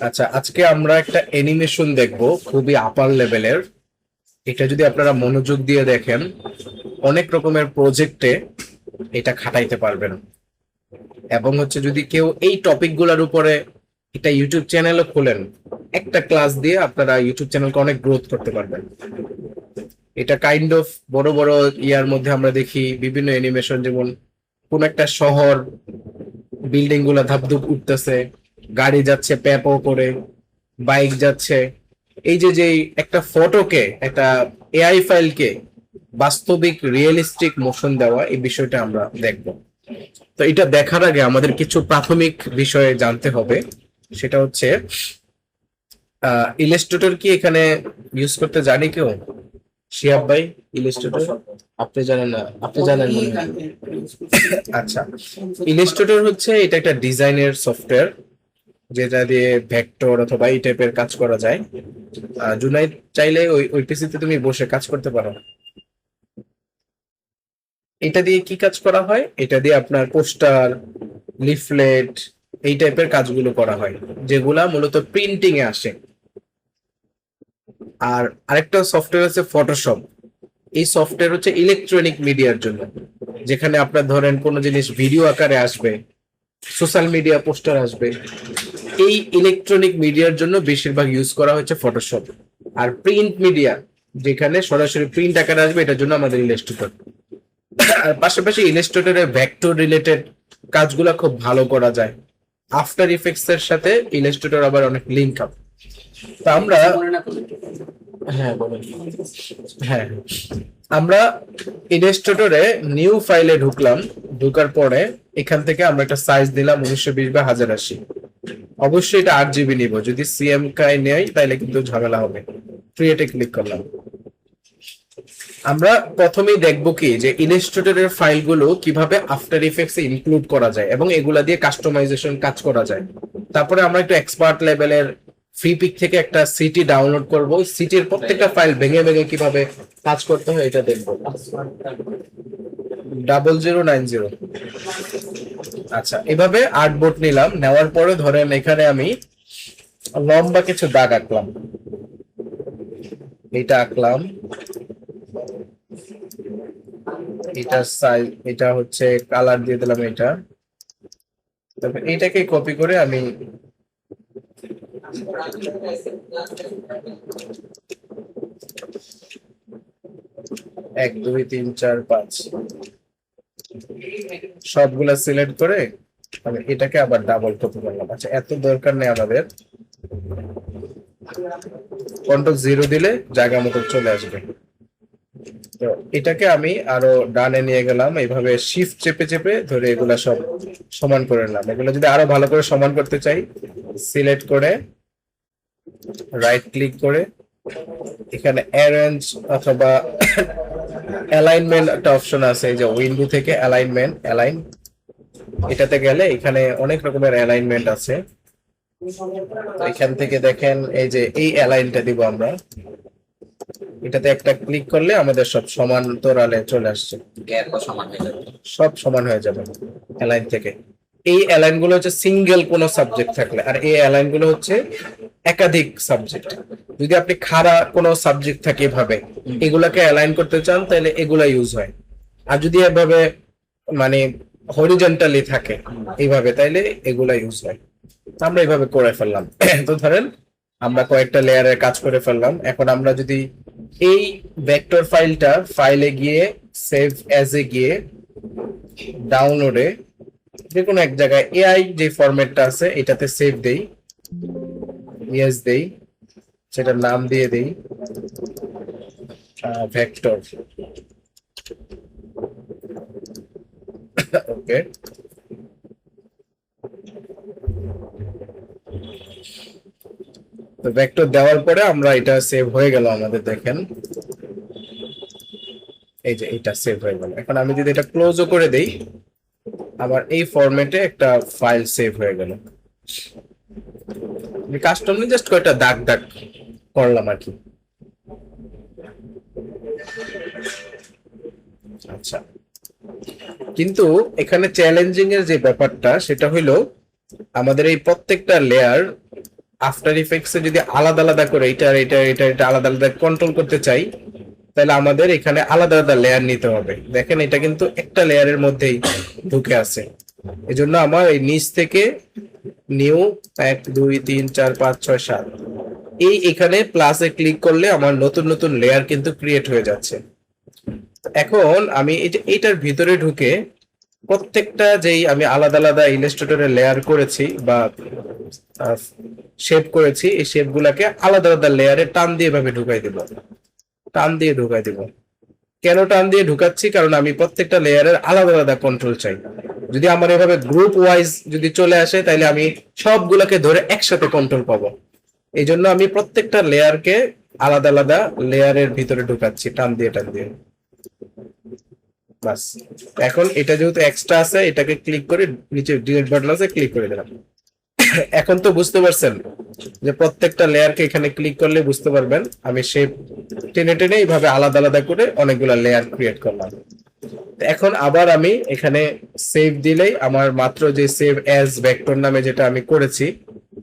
আচ্ছা, আজকে আমরা একটা অ্যানিমেশন দেখব, খুবই আপার লেভেলের। এটা যদি আপনারা মনোযোগ দিয়ে দেখেন, অনেক রকমের প্রজেক্টে এটা খাটাইতে পারবেন। এবং হচ্ছে যদি কেউ এই টপিক গুলার উপরে একটা ইউটিউব চ্যানেলও খোলেন, একটা ক্লাস দিয়ে আপনারা ইউটিউব চ্যানেলকে অনেক গ্রোথ করতে পারবেন। এটা কাইন্ড অফ বড় বড় ইয়ার মধ্যে আমরা দেখি বিভিন্ন অ্যানিমেশন, যেমন কোন একটা শহর, বিল্ডিং গুলা ধাপধুপ উঠতেছে, গাড়ি যাচ্ছে প্যাপো করে, বাইক যাচ্ছে। এই যে যে একটা ফটোকে, একটা এআই ফাইলকে বাস্তবিক রিয়েলিস্টিক মোশন দেওয়া, এই বিষয়টা আমরা দেখব। তো এটা দেখার আগে আমাদের কিছু প্রাথমিক বিষয়ে জানতে হবে। সেটা হচ্ছে ইলাস্ট্রেটর কি এখানে ইউজ করতে জানি কেউ? শিহাব ভাই, ইলাস্ট্রেটর আপনি জানেন না? আপনি জানেন মনে হয়। আচ্ছা, ইলাস্ট্রেটর হচ্ছে এটা একটা ডিজাইনের সফটওয়্যার, যেটা দিয়ে ভেক্টর অথবা এই টাইপের কাজ করা যায়। জুনাইদ, চাইলে ওই ওই পিসিতে তুমি বসে কাজ করতে পারো। এটা দিয়ে কি কাজ করা হয়? এটা দিয়ে আপনার পোস্টার, লিফলেট, এই টাইপের কাজগুলো করা হয়, যেগুলা মূলত প্রিন্টিং এ আসে। আর আরেকটা সফটওয়্যার আছে ফটোশপ। এই সফটওয়্যার হচ্ছে ইলেকট্রনিক মিডিয়ার জন্য, যেখানে আপনার ধরেন কোনো জিনিস ভিডিও আকারে আসবে, সোশ্যাল মিডিয়া পোস্টার আসবে। এই ইলেকট্রনিক মিডিয়ার জন্য বেশিরভাগ ইউজ করা হচ্ছে ফটোশপ। আর প্রিন্ট মিডিয়া, যেখানে সরাসরি প্রিন্ট আকারে আসবে, এটার জন্য আমাদের ইলাস্ট্রেটর। আর পাশাপাশি ইলাস্ট্রেটরের ভেক্টর রিলেটেড কাজগুলো খুব ভালো করা যায়। আফটার ইফেক্টস এর সাথে ইলাস্ট্রেটর আবার অনেক লিঙ্ক আপ। তো আমরা, হ্যাঁ বলেন। হ্যাঁ, আমরা ইলাস্ট্রেটরে নিউ ফাইলে ঢুকলাম। ঢুকার পরে এখান থেকে আমরা একটা সাইজ দিলাম 1920 by 1080। অবশ্যই এটা 8 GB নিব। যদি সিএমকাই নেই তাহলে কিন্তু ঝামেলা হবে। ক্রিয়েটে ক্লিক করলাম। আমরা প্রথমেই দেখব কি যে ইলাস্ট্রেটরের ফাইলগুলো কিভাবে আফটার ইফেক্টস এ ইনক্লুড করা যায় এবং এগুলা দিয়ে কাস্টমাইজেশন কাজ করা যায়। তারপরে আমরা একটু এক্সপার্ট লেভেলের ফ্রি পিক থেকে একটা সিটি ডাউনলোড করব। সিটির প্রত্যেকটা ফাইল ভেঙে ভেঙে কিভাবে কাজ করতে হয় এটা দেখব। 0090। আচ্ছা, এভাবে আর্টবোর্ড নিলাম। নেওয়ার পরে ধরেন এখানে আমি লম্বা কিছু দাগ আঁকলাম। এটা আঁকলাম, এটা সাইজ, এটা হচ্ছে কালার দিয়ে দিলাম এটা। তারপর এটাকে কপি করে আমি 1 2 3 4 5 সবগুলা সিলেক্ট করে আমি এটাকে আবার ডাবল কপি করলাম। আচ্ছা, এত দরকার নেই আমাদের। Ctrl 0 দিলে জায়গা মতো চলে আসবে। তো এটাকে আমি আরো ডানে নিয়ে গেলাম, এইভাবে শিফট চেপে চেপে ধরে এগুলা সব সমান করে নিলাম। এগুলো যদি আরো ভালো করে সমান করতে চাই, সিলেক্ট করে রাইট ক্লিক করে এখানে অ্যারেঞ্জ অথবা অ্যালাইনমেন্ট একটা অপশন আছে, এই যে উইন্ডো থেকে অ্যালাইনমেন্ট, অ্যালাইন, এটাতে গেলে এখানে অনেক রকমের অ্যালাইনমেন্ট আছে। এখান থেকে দেখেন এই যে এই অ্যালাইনটা দিব আমরা। এটাতে একটা ক্লিক করলে আমাদের সব সমান্তরালে চলে আসছে, সব সমান হয়ে যাবে অ্যালাইন থেকে। এই অ্যালাইন গুলো হচ্ছে সিঙ্গেল কোন সাবজেক্ট থাকলে, আর এই অ্যালাইন গুলো হচ্ছে একাধিক সাবজেক্ট। যদি আপনি খাড়া কোনো সাবজেক্ট থাকে এভাবে এগুলাকে অ্যালাইন করতে চান, তাহলে এগুলা ইউজ হয়। আর যদি এভাবে মানে হরিজন্টালি থাকে এইভাবে, তাইলে এগুলা ইউজ হয়। আমরা এইভাবে করে ফেললাম। তো ধরেন আমরা কয়েকটা লেয়ারের কাজ করে ফেললাম। এখন আমরা যদি এই ভেক্টর ফাইলটা ফাইলে গিয়ে সেভ অ্যাজ এ গিয়ে ডাউনলোডে যে কোনো এক জায়গায় এআই যে ফরম্যাটটা আছে এটাতে সেভ দেই, ইয়েস দেই, সেটার নাম দিয়ে দেই ভেক্টর। ওকে, তো ভেক্টর দেওয়ার পরে আমরা এটা সেভ হয়ে গেল আমাদের। দেখেন এই যে এটা সেভ হয়ে গেল। এখন আমি যদি এটা ক্লোজও করে দেই, আমার এই ফরম্যাটে একটা ফাইল সেভ হয়ে গেল। কাস্টম জাস্ট কয়েকটা দাগ দাগ করলাম আর কি। আচ্ছা, কিন্তু এখানে চ্যালেঞ্জিং এর যে ব্যাপারটা সেটা হইলো আমাদের এই প্রত্যেকটা লেয়ার আফটার ইফেক্টস এ যদি আলাদা আলাদা করে এটা আলাদা আলাদা কন্ট্রোল করতে চাই, তাহলে আমাদের এখানে আলাদা আলাদা লেয়ার নিতে হবে। দেখেন এটা কিন্তু একটা লেয়ারের মধ্যেই ঢুকে আছে। এজন্য আমার এই নিচ থেকে নিউ 1 2 3 4 5 6 7 এই এখানে প্লাসে ক্লিক করলে আমার নতুন নতুন লেয়ার কিন্তু ক্রিয়েট হয়ে যাচ্ছে। এখন আমি এই যে এটার ভিতরে ঢুকে প্রত্যেকটা যেই আমি আলাদা আলাদা ইলাস্ট্রেটরে লেয়ার করেছি বা শেপ করেছি, এই শেপ গুলাকে আলাদা আলাদা লেয়ারে টান দিয়ে ভাবে ঢুকাই দেব, টান দিয়ে ঢুকাই দেব। কেন টান দিয়ে ঢুকাচ্ছি? কারণ আমি প্রত্যেকটা লেয়ারের আলাদা আলাদা কন্ট্রোল চাই। যদি আমার এভাবে গ্রুপ ওয়াইজ যদি চলে আসে, তাহলে আমি সবগুলোকে ধরে একসাথে কন্ট্রোল পাবো। এই জন্য আমি প্রত্যেকটা লেয়ারকে আলাদা আলাদা লেয়ারের ভিতরে ঢুকাচ্ছি টান দিয়ে টান দিয়ে। বাস, এখন এটা যেহেতু এক্সট্রা আছে, এটাকে ক্লিক করে নিচে ডিলিট বাটন আছে, ক্লিক করে দিলাম। এখন তো বুঝতে পারছেন যে প্রত্যেকটা লেয়ারকে এখানে ক্লিক করলে বুঝতে পারবেন আমি শেপ টেনে টেনে এইভাবে আলাদা আলাদা করে অনেকগুলো লেয়ার ক্রিয়েট করলাম। এখন আবার আমি এখানে সেভ দিলেই আমার মাত্র যে সেভ অ্যাজ ভেক্টর নামে যেটা আমি করেছি,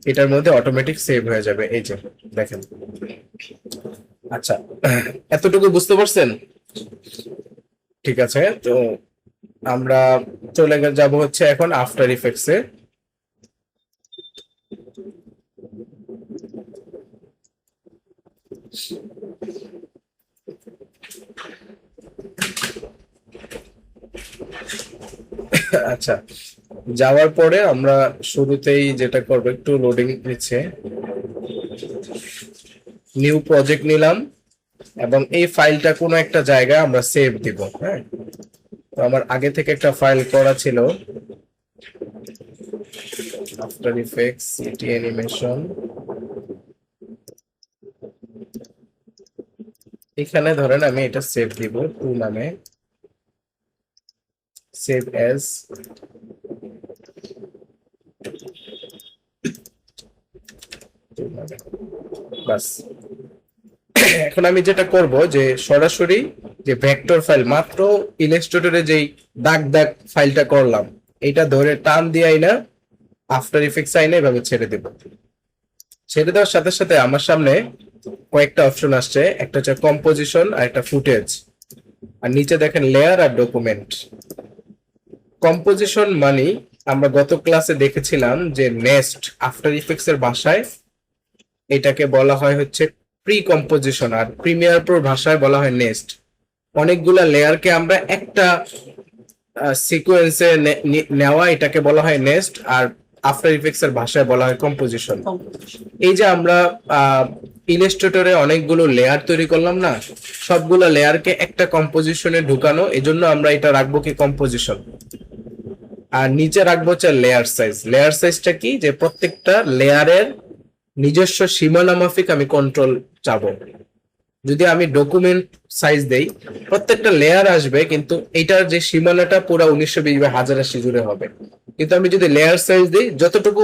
এটার মধ্যে অটোমেটিক সেভ হয়ে যাবে। এই যে দেখেন। আচ্ছা, এতটুকু বুঝতে পারছেন? ঠিক আছে, তো আমরা চলে যাব হচ্ছে এখন আফটার ইফেক্টস এ। আচ্ছা, যাওয়ার পরে আমরা শুরুতেই যেটা করব, একটু লোডিং নিচ্ছে, নিউ প্রজেক্ট নিলাম এবং এই ফাইলটা কোনো একটা জায়গায় আমরা সেভ দিব। হ্যাঁ, তো আমার আগে থেকে একটা ফাইল করা ছিল, আফটার ইফেক্টস সিটি অ্যানিমেশন। এখানে ধরেন আমি এটা সেভ দিব টু নামে, সেভ অ্যাজ। বাস, এখন আমি যেটা করব যে সরাসরি যে ভেক্টর ফাইল মাত্র ইলাস্ট্রেটরে যেই দাগ দাগ ফাইলটা করলাম, এটা ধরে টান দিয়ে আইনা আফটার ইফেক্টস আইনা এভাবে ছেড়ে দেব। ছেড়ে দেওয়ার সাথে সাথে আমার সামনে কয়েকটা অপশন আসছে, একটা হচ্ছে কম্পোজিশন আর একটা ফুটেজ, আর নিচে দেখেন লেয়ার আর ডকুমেন্ট। কম্পোজিশন মানে আমরা গত ক্লাসে দেখেছিলাম যে নেস্ট আফটার ইফেক্টস এর ভাষায় এটাকে বলা হয় হচ্ছে প্রি কম্পোজিশন, আর প্রিমিয়ার প্রোর ভাষায় বলা হয় নেস্ট। অনেকগুলা লেয়ারকে আমরা একটা সিকোয়েন্সে নেওয়া, এটাকে বলা হয় নেস্ট, আর আফটার ইফেক্টস এর ভাষায় বলা হয় কম্পোজিশন। এই যে আমরা ইলাস্ট্রেটরে অনেকগুলো লেয়ার তৈরি করলাম না, সবগুলো লেয়ারকে একটা কম্পোজিশনে ঢুকানো, এজন্য আমরা এটা রাখবো কি কম্পোজিশন। আর নিচে রাখবো হচ্ছে লেয়ার সাইজ। লেয়ার সাইজটা কি? যে প্রত্যেকটা লেয়ারের নিজস্ব সীমানা মাফিক আমি কন্ট্রোল চাবো। যদি আমি ডকুমেন্ট সাইজ দেই, প্রত্যেকটা লেয়ার আসবে, কিন্তু এটার যে সীমানাটা পুরো 1920 বা 1080 জুড়ে হবে। কিন্তু আমি যদি লেয়ার সাইজ দিই, যতটুকু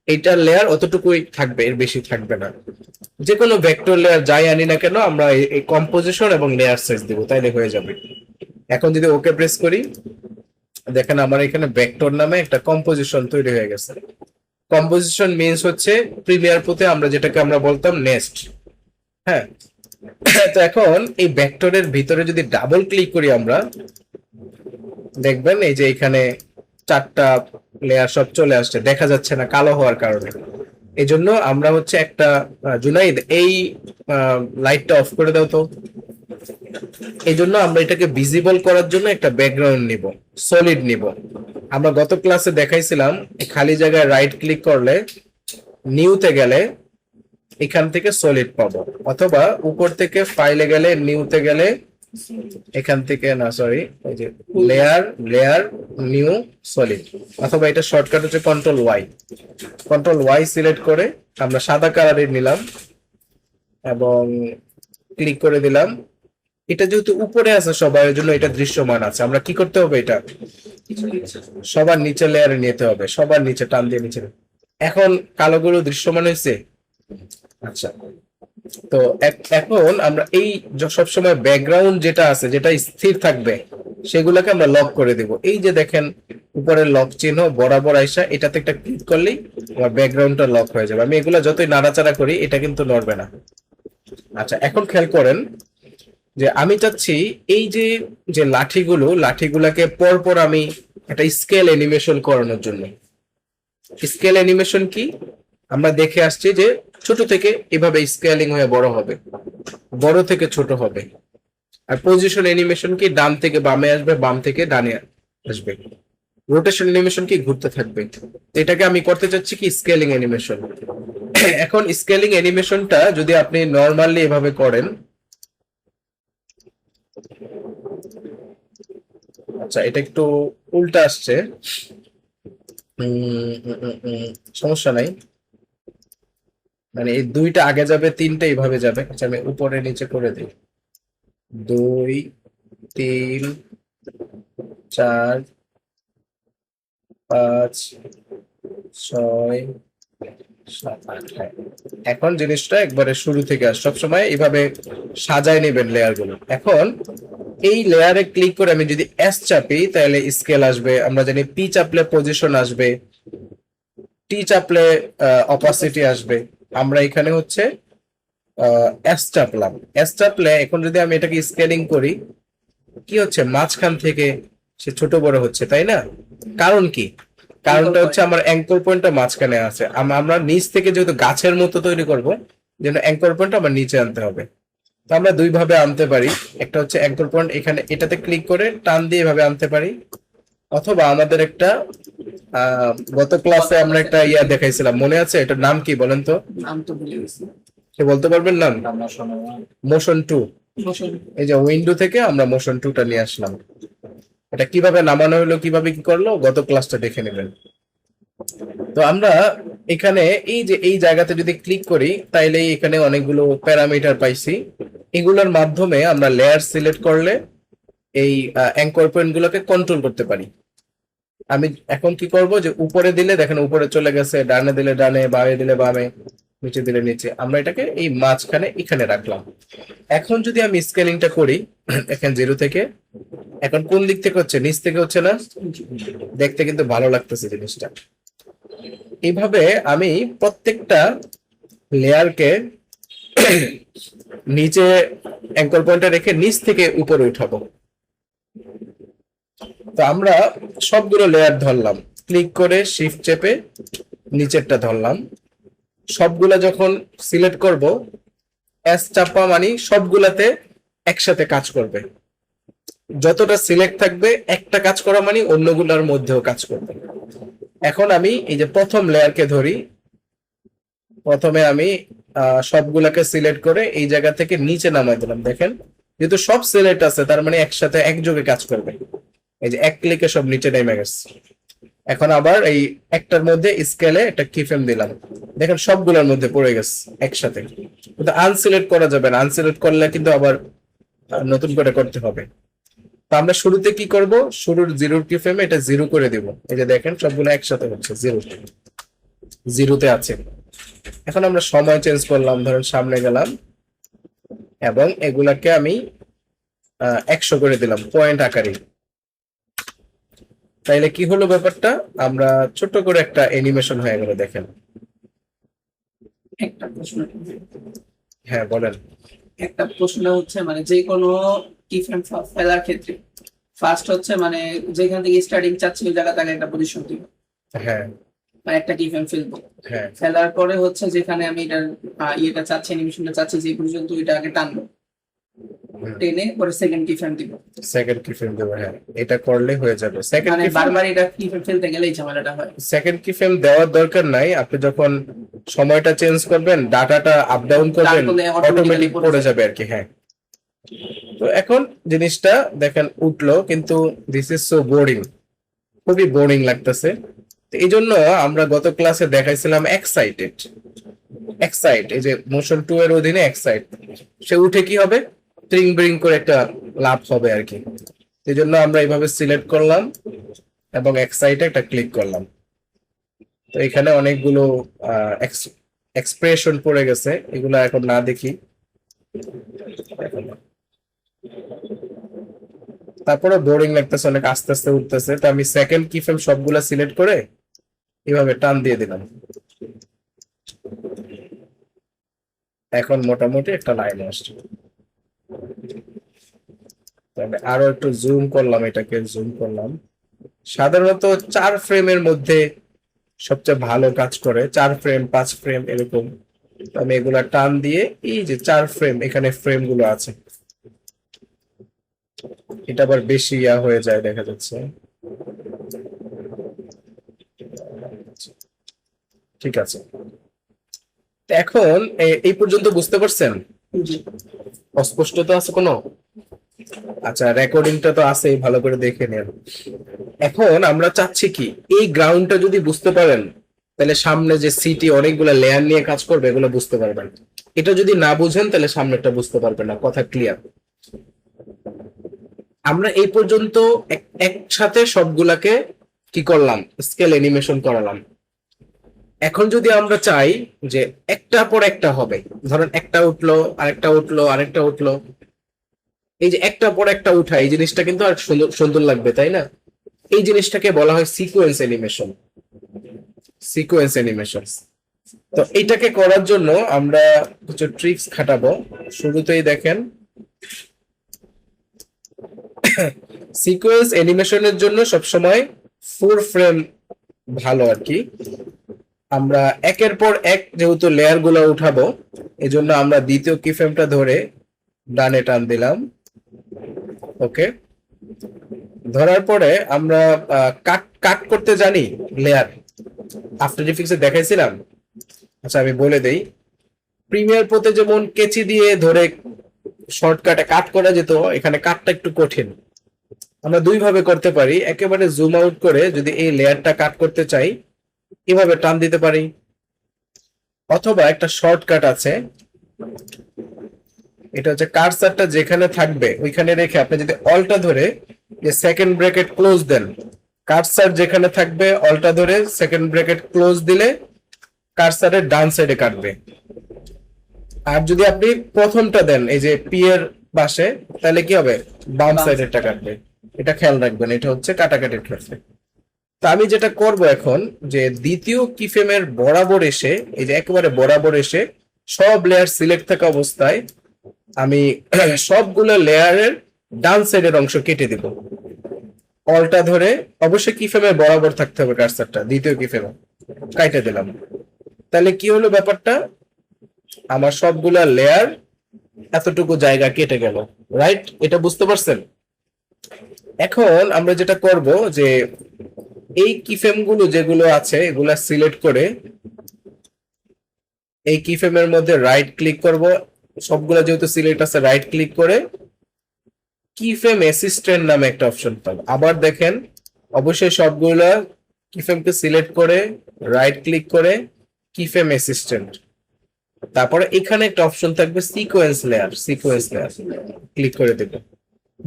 এইটার লেয়ার অতটুকুই থাকবে, এর বেশি থাকবে না। যে কোনো ভেক্টর লেয়ার যাই আনি না কেন, আমরা এই কম্পোজিশন এবং লেয়ার সাইজ দিব, তাইলে হয়ে যাবে। এখন যদি ওকে প্রেস করি, দেখেন আমার এখানে ভেক্টর নামে একটা কম্পোজিশন তৈরি হয়ে গেছে। কম্পোজিশন মিন্স হচ্ছে প্রিমিয়ার প্রোতে আমরা যেটাকে আমরা বলতাম নেস্ট। হ্যাঁ, তো এখন এই ভেক্টরের ভিতরে যদি ডাবল ক্লিক করি আমরা, দেখবেন এই যে এখানে চারটা লেয়ার সব চলে আসছে, দেখা যাচ্ছে না কালো হওয়ার কারণে। এই জন্য আমরা হচ্ছে একটা জুনাইদ, এই লাইটটা অফ করে দাও তো। এই জন্য আমরা এটাকে ভিজিবল করার জন্য একটা ব্যাকগ্রাউন্ড নিব, সলিড নিব। আমরা গত ক্লাসে দেখাইছিলাম খালি জায়গায় রাইট ক্লিক করলে নিউতে গেলে এখান থেকে সলিড পাবো, অথবা উপর থেকে ফাইলে গেলে নিউতে গেলে এখান থেকে, না সরি, এই যে লেয়ার লেয়ার নিউ সলিড, অথবা এটা শর্টকাট হচ্ছে control Y. Control Y select করে আমরা সাদা কালারের নিলাম এবং ক্লিক করে দিলাম। এটা যেহেতু উপরে আছে সবার জন্য এটা দৃশ্যমান আছে, আমরা কি করতে হবে? এটা সবার নিচে লেয়ারে নিতে হবে, সবার নিচে টান দিয়ে নিচে। এখন কালোগুলো দৃশ্যমান হয়েছে। আচ্ছা, তো এখন আমরা এই সবসময় ব্যাকগ্রাউন্ড যেটা আছে যেটা স্থির থাকবে সেগুলোকে আমরা লক করে দেব। এই যে দেখেন উপরে লক চিহ্ন বরাবর আইসা এটাতে একটা ক্লিক করলেই আমার ব্যাকগ্রাউন্ডটা লক হয়ে যাবে। আমি এগুলা যতই নাড়াচাড়া করি এটা কিন্তু নড়বে না। আচ্ছা, এখন খেয়াল করেন যে আমি চাচ্ছি এই যে যে লাঠিগুলাকে পরপর আমি একটা স্কেল অ্যানিমেশন করানোর জন্য। স্কেল অ্যানিমেশন কি আমরা দেখে আসছি যে ছোট থেকে এভাবে স্কেলিং হয়ে বড় হবে, বড় থেকে ছোট হবে। আর পজিশন অ্যানিমেশন কি ডান থেকে বামে আসবে, বাম থেকে ডানে আসবে। রোটেশন অ্যানিমেশন কি ঘুরতে থাকবে। এটাকে আমি করতে চাচ্ছি কি স্কেলিং অ্যানিমেশন। এখন স্কেলিং অ্যানিমেশনটা যদি আপনি নরমালি এভাবে করেন, আচ্ছা এটা একটু উল্টা আসছে, সমস্যা নাই, মানে এই দুইটা আগে যাবে, তিনটা এইভাবে যাবে। আচ্ছা আমি উপরে নিচে করে দিই, 2 3 4 5 6 7 8। হ্যাঁ, এখন জিনিসটা একবারে শুরু থেকে সবসময় এইভাবে সাজায় নেবেন লেয়ার গুলো। এখন এই লেয়ারে ক্লিক করে আমি যদি এস চাপি তাহলে স্কেল আসবে, আমরা জানি পি চাপলে পজিশন আসবে, টি চাপলে অপাসিটি আসবে। আমরা এখানে হচ্ছে এস চাপলাম। এস চাপলে এখন যদি আমি এটাকে স্কেলিং করি কি হচ্ছে, মাঝখান থেকে সে ছোট বড় হচ্ছে, তাই না? কারণ কি? কারণটা হচ্ছে আমার অ্যাঙ্কর পয়েন্টটা মাঝখানে আছে। আমরা নিচ থেকে যেহেতু গাছের মতো তৈরি করব, যেন অ্যাঙ্কর পয়েন্টটা আমার নিচে আনতে হবে। তো আমরা দুই ভাবে আনতে পারি। একটা হচ্ছে অ্যাঙ্কর পয়েন্ট এখানে এটাতে ক্লিক করে টান দিয়ে এভাবে আনতে পারি, অথবা আমাদের একটা গত ক্লাসে আমরা একটা ইয়া দেখাইছিলাম, মনে আছে? এটার নাম কি বলেন তো? নাম তো ভুলে গেছি। সে বলতে পারবেন নাম? Motion two. এই যে উইন্ডো থেকে আমরা মোশন টুটা নিয়ে আসলাম। এটা কিভাবে নামানো হলো, কিভাবে কি করলো, গত ক্লাসটা দেখে নেবেন। তো আমরা এখানে এই যে এই জায়গাতে যদি ক্লিক করি তাইলে এখানে অনেকগুলো প্যারামিটার পাইছি। এগুলোর মাধ্যমে আমরা লেয়ার সিলেক্ট করলে এই অ্যাঙ্কর পয়েন্ট গুলোকে কন্ট্রোল করতে পারি। আমি এখন কি করব, যে উপরে দিলে দেখেন উপরে চলে গেছে, ডানে দিলে ডানে, বামে দিলে বামে, নিচে দিলে নিচে। আমরা এটাকে এই মাঝখানে এখানে রাখলাম। এখন যদি আমি স্কেলিংটা করি এখান 0 থেকে, এখন কোন দিক থেকে হচ্ছে, নিচ থেকে হচ্ছে না? দেখতে কিন্তু ভালো লাগতেছে জিনিসটা। এইভাবে আমি প্রত্যেকটা লেয়ারকে নিচে অ্যাঙ্কর পয়েন্টে রেখে নিচ থেকে উপরে উঠাবো। তো আমরা সবগুলো লেয়ার ধরলাম, ক্লিক করে শিফট চেপে নিচেরটা ধরলাম। সবগুলা যখন সিলেক্ট করব, এস চাপা মানে সবগুলাতে একসাথে কাজ করবে। যতটা সিলেক্ট থাকবে একটা কাজ করা মানে অন্যগুলোর মধ্যেও কাজ করবে। এখন আমি এই যে প্রথম লেয়ারকে ধরি, প্রথমে আমি সবগুলাকে সিলেক্ট করে এই জায়গা থেকে নিচে নামাই দিলাম। দেখেন যেহেতু সব সিলেক্ট আছে তার মানে একসাথে একযোগে কাজ করবে। এই যে এক ক্লিকে সব নিচে নেমে গেছে। এখন আবার এই একটার মধ্যে স্কেলে একটা কিফ্রেম দিলাম, দেখেন সবগুলোর মধ্যে পড়ে গেছে একসাথে। কিন্তু আনসিলেক্ট করা যাবে না, আনসিলেক্ট করলে কিন্তু আবার নতুন করে করতে হবে। তো আমরা শুরুতে কি করব, শুরুর 0 কিফ্রেমে এটা 0 করে দিব। এই যে দেখেন সবগুলো একসাথে হচ্ছে, 0 তে আছে। এখন আমরা সময় চেঞ্জ করলাম, ধরেন সামনে গেলাম এবং এগুলাকে আমি 100 করে দিলাম পয়েন্ট আকারে। তাইলে কি হলো ব্যাপারটা, আমরা ছোট করে একটা অ্যানিমেশন হয়ে গেল। দেখেন। একটা প্রশ্ন, হ্যাঁ বলেন। একটা প্রশ্ন হচ্ছে মানে যে কোনো কিফ্রেম ফেলার ক্ষেত্রে ফার্স্ট হচ্ছে মানে যেখান থেকে স্টার্টিং চাচ্ছি ওই জায়গা থেকে একটা পজিশন দিব, হ্যাঁ মানে একটা কিফ্রেম ফেলবো। হ্যাঁ ফেলার পরে হচ্ছে যেখানে আমি এটার ইয়েটা চাচ্ছি, অ্যানিমেশনটা চাচ্ছি যে পর্যন্ত ওইটা আগে টানবো, টেনে পরে সেকেন্ড কিফ্রেম দিব। সেকেন্ড কিফ্রেম দেবো, হ্যাঁ এটা করলে হয়ে যাবে। সেকেন্ড মানে বারবার এটা কিফ্রেম ফেলতে গেলে এই ঝামেলাটা হয়। সেকেন্ড কিফ্রেম দেওয়ার দরকার নাই। আপনি যখন সময়টা চেঞ্জ করবেন, ডাটাটা আপ ডাউন করবেন, অটোমেটিক পড়ে যাবে আর কি। হ্যাঁ, তো এখন জিনিসটা দেখেন উঠলো, কিন্তু দিস ইজ সো বোরিং, খুবই বোরিং লাগতেছে। এই জন্য আমরা গত ক্লাসে দেখাইছিলাম এক্সাইটেড। এই যে মোশন 2 এর অধীনে এক্সাইট, সে উঠে কি হবে, ট্রিং ব্রিং করে একটা লাভ হবে আর কি। এই জন্য আমরা এইভাবে সিলেক্ট করলাম এবং এক্সাইটে একটা ক্লিক করলাম। তো এখানে অনেকগুলো এক্সপ্রেশন পড়ে গেছে, এগুলা এখন না দেখি। তারপরে বোরিং লাগতেছে, অনেক আস্তে আস্তে উঠতেছে, তো আমি সেকেন্ড কি ফ্রেম সবগুলা সিলেক্ট করে এভাবে টান দিয়ে দিলাম। এখন মোটামুটি একটা লাইন আসছে। তাহলে আরো একটু জুম করলাম, এটাকে জুম করলাম। সাধারণত 4 ফ্রেমের মধ্যে সবচেয়ে ভালো কাজ করে, 4 ফ্রেম 5 ফ্রেম এরকম। তো আমি এগুলা টান দিয়ে এই যে 4 ফ্রেম, এখানে ফ্রেম গুলো আছে, এটা আবার বেশি ইয়া হয়ে যায় দেখা যাচ্ছে। ঠিক আছে, তো এখন এই পর্যন্ত বুঝতে পারছেন? জি। অস্পষ্টতা আছে কোনো? আচ্ছা, রেকর্ডিংটা তো আছেই, ভালো করে দেখে নেন। এখন আমরা চাচ্ছি কি, এই গ্রাউন্ডটা যদি বুঝতে পারেন তাহলে সামনে যে সিটি অনেকগুলো লেয়ার নিয়ে কাজ করবে এগুলো বুঝতে পারবেন। এটা যদি না বুঝেন তাহলে সামনেরটা বুঝতে পারবেন না। কথা ক্লিয়ার? আমরা এই পর্যন্ত একসাথে সবগুলাকে কি করলাম, স্কেল অ্যানিমেশন করালাম। এখন যদি আমরা চাই যে একটা পর একটা হবে, ধরেন একটা উঠলো, আরেকটা উঠলো, আরেকটা উঠলো, এই যে একটা পর একটা উঠা, এই জিনিসটা কিন্তু আর সুন্দর সুন্দর লাগবে, তাই না? এই জিনিসটাকে বলা হয় সিকোয়েন্স অ্যানিমেশন। Sequence animation. তো এটাকে করার জন্য আমরা কিছু ট্রিক্স খাটাবো। শুরুতেই দেখেন, সিকোয়েন্স অ্যানিমেশনের জন্য সবসময় 4 ফ্রেম ভালো আর কি। আমরা একের পর এক যেহেতু লেয়ার গুলো উঠাবো, এজন্য আমরা দ্বিতীয় কি ফ্রেমটা ধরে ডানে টান দিলাম। ওকে, ধরার পরে আমরা কাট কাট করতে জানি লেয়ার, আফটার ইফেক্টসে দেখাইছিলাম। আচ্ছা আমি বলে দেই, প্রিমিয়ার প্রোতে যেমন কেচি দিয়ে ধরে শর্টকাটে কাট করা যেত, এখানে কাটটা একটু কঠিন। আমরা দুই ভাবে করতে পারি। একেবারে জুম আউট করে যদি এই লেয়ারটা কাট করতে চাই, এভাবে টান দিতে পারি, অথবা একটা শর্টকাট আছে, এটা হচ্ছে কার্সারটা যেখানে থাকবে ওইখানে রেখে আপনি যদি অলটা ধরে যে সেকেন্ড ব্র্যাকেট ক্লোজ দেন, কার্সার যেখানে থাকবে অলটা ধরে সেকেন্ড ব্র্যাকেট ক্লোজ দিলে কার্সারের ডান সাইডে কাটবে। আর যদি আপনি প্রথমটা দেন এই যে পি এর পাশে, তাহলে কি হবে, বাম সাইডেরটা কাটবে। এটা খেয়াল রাখবেন, এটা হচ্ছে কাটাকাটির ক্ষেত্রে। তা আমি যেটা করব এখন, যে দ্বিতীয় কিফ্রেমের বরাবর এসে, এই যে একেবারে বরাবর এসে সব লেয়ার সিলেক্ট থাকা অবস্থায় আমি সবগুলো লেয়ারের ডান সাইডের অংশ কেটে দিব। অলটা ধরে, অবশ্যই কিফ্রেমের বরাবর থাকতে হবে কার্সারটা, দ্বিতীয় কিফ্রেমে কাইটে দিলাম। তাহলে কি হলো ব্যাপারটা, আমার সবগুলা লেয়ার এতটুকু জায়গা কেটে গেল। রাইট? এটা বুঝতে পারছেন? এখন আমরা যেটা করব, যে এই কিফ্রেম গুলো যেগুলো আছে এগুলা সিলেক্ট করে এই কিফ্রেমের মধ্যে রাইট ক্লিক করব। সবগুলা যেহেতু সিলেক্ট আছে, রাইট ক্লিক করে কিফ্রেম অ্যাসিস্ট্যান্ট নামে একটা অপশন পাবো। আবার দেখেন, অবশ্যই সবগুলা কিফ্রেমকে সিলেক্ট করে রাইট ক্লিক করে কিফ্রেম অ্যাসিস্ট্যান্ট, তারপরে এখানে একটা অপশন থাকবে sequence layer, sequence layer click করে দেব।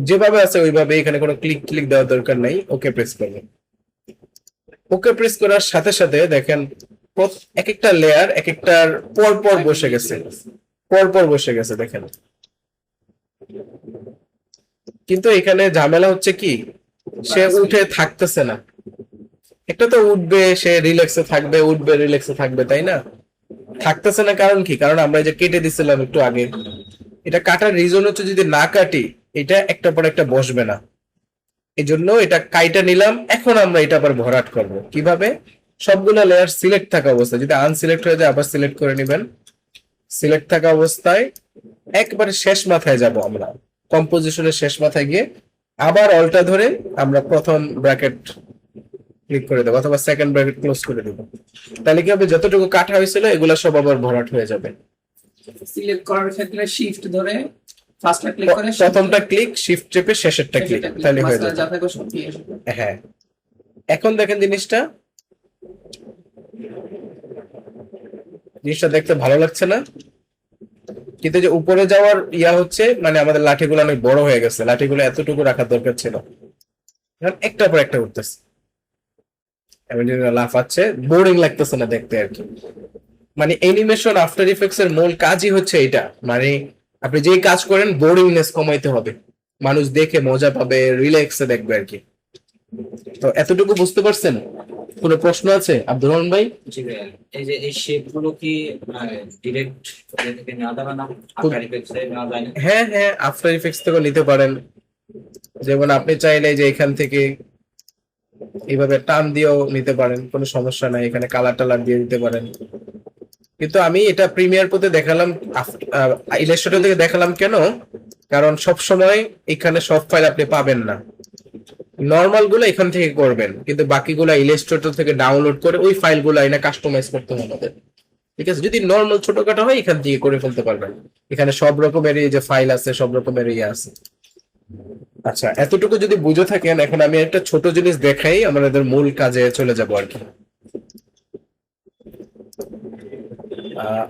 যেভাবে আছে ওইভাবে, এখানে কোনো ক্লিক ক্লিক দেওয়ার দরকার নাই। ওকে প্রেস করবেন। ওকে প্রেস করার সাথে সাথে দেখেন এক একটা লেয়ার এক একটার পর পর বসে গেছে, পর পর বসে গেছে দেখেন। কিন্তু এখানে ঝামেলা হচ্ছে কি, সে উঠে থাকতেছে না। একটা তো উঠবে, সে রিল্যাক্সে থাকবে, উঠবে রিল্যাক্সে থাকবে, তাই না? থাকতেছে না কারণ কি? কারণ আমরা এই যে কেটে দিছিলাম একটু আগে। এটা কাটার রিজন হচ্ছে যদি না কাটি এটা একটা পর একটা বসবে না, এই জন্য এটা কাইটা নিলাম। এখন আমরা এটা আবার ভরাট করব কিভাবে, সবগুলো লেয়ার সিলেক্ট থাকা অবস্থায়, যদি আনসিলেক্ট হয়ে যায় আবার সিলেক্ট করে নেবেন। সিলেক্ট থাকা অবস্থায় একবারে শেষ মাথায় যাব আমরা, কম্পোজিশনের শেষ মাথায় গিয়ে আবার অলটা ধরে আমরা প্রথম ব্র্যাকেট ক্লিক করে দেবো, অথবা সেকেন্ড ব্র্যাকেট ক্লোজ করে দেবো। তাহলে কি হবে, যতটুকু কাটা হয়েছিল এগুলো সব আবার ভরাট হয়ে যাবে। সিলেক্ট করার ক্ষেত্রে শিফট ধরে ফার্স্টটা ক্লিক করে প্রথমটা ক্লিক, শিফট চেপে শেষেরটা ক্লিক, তাহলে হয়ে যাবে। যা থাকে সব দিয়ে আসবে। হ্যাঁ, এখন দেখেন জিনিসটা দেখতে ভালো লাগছে না? কিন্তু যে উপরে যাওয়ার ইয়া হচ্ছে, মানে আমাদের লাঠিগুলো অনেক বড় হয়ে গেছে, লাঠিগুলো এতটুকু রাখার দরকার ছিল। এখন একটা পর একটা উঠতেছে, লাফাচ্ছে, বোরিং লাগতেছে না দেখতে আর কি। মানে অ্যানিমেশন আফটার ইফেক্টস এর মূল কাজই হচ্ছে এটা, মানে আপনি যেই কাজ করেন বোরিংনেস কমাইতে হবে, মানুষ দেখে মজা পাবে, রিল্যাক্সে দেখবে আর কি। তো এতটুকু বুঝতে পারছেন? কোনো প্রশ্ন আছে আব্দুর রহমান ভাই? জি ভাইয়া, এই যে এই শেপ গুলো কি ডিরেক্ট থেকে নেওয়া যাবে না, আফটার ইফেক্টস এ নেওয়া যায় না? হ্যাঁ হ্যাঁ, আফটার ইফেক্টস থেকেও নিতে পারেন। যেমন আপনি চাইলে যে এখান থেকে এইভাবে টান দিয়েও নিতে পারেন, কোনো সমস্যা নাই, এখানে কালার টালার দিয়ে দিতে পারেন। কিন্তু আমি এটা প্রিমিয়ার প্রতে দেখালাম, ইলাস্ট্রেটর থেকে দেখালাম কেন, কারণ সব সময় এখানে সব ফাইল আপনি পাবেন না। নর্মাল গুলো এখান থেকে করবেন, কিন্তু বাকিগুলো ইলাস্ট্রেটর থেকে ডাউনলোড করে ওই ফাইলগুলো এনে কাস্টমাইজ করতে হবে আমাদের। ঠিক আছে, যদি নর্মাল ছোটখাটো হয় এখান থেকে করে ফেলতে পারবেন। এখানে সব রকমেরই যে ফাইল আছে, সব রকমের ইয়ে আছে। আচ্ছা, এতটুকু যদি বুঝে থাকেন, এখন আমি একটা ছোট জিনিস দেখাই, আমাদের মূল কাজে চলে যাব আর কি।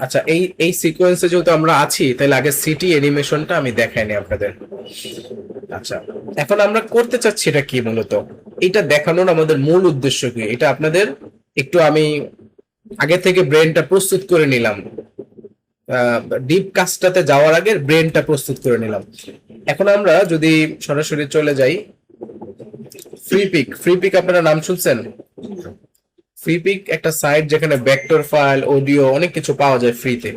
আচ্ছা, এই সিকোয়েন্সে যেহেতু আমরা আছি, তাহলে আগে সিটি অ্যানিমেশনটা আমি দেখাইনি আপনাদের। আচ্ছা, এখন আমরা করতে চাচ্ছি এটা কি মূলত, এটা দেখানোর আমাদের মূল উদ্দেশ্য কি, এটা আপনাদের একটু আমি আগে থেকে ব্রেনটা প্রস্তুত করে নিলাম, ডিপ কাজটাতে যাওয়ার আগে ব্রেনটা প্রস্তুত করে নিলাম। এখন আমরা যদি সরাসরি চলে যাই ফ্রিপিক আপনারা নাম শুনছেন? ফ্রিপিক একটা সাইট যেখানে ভেক্টর ফাইল, অডিও, অনেক কিছু পাওয়া যায় ফ্রিতে।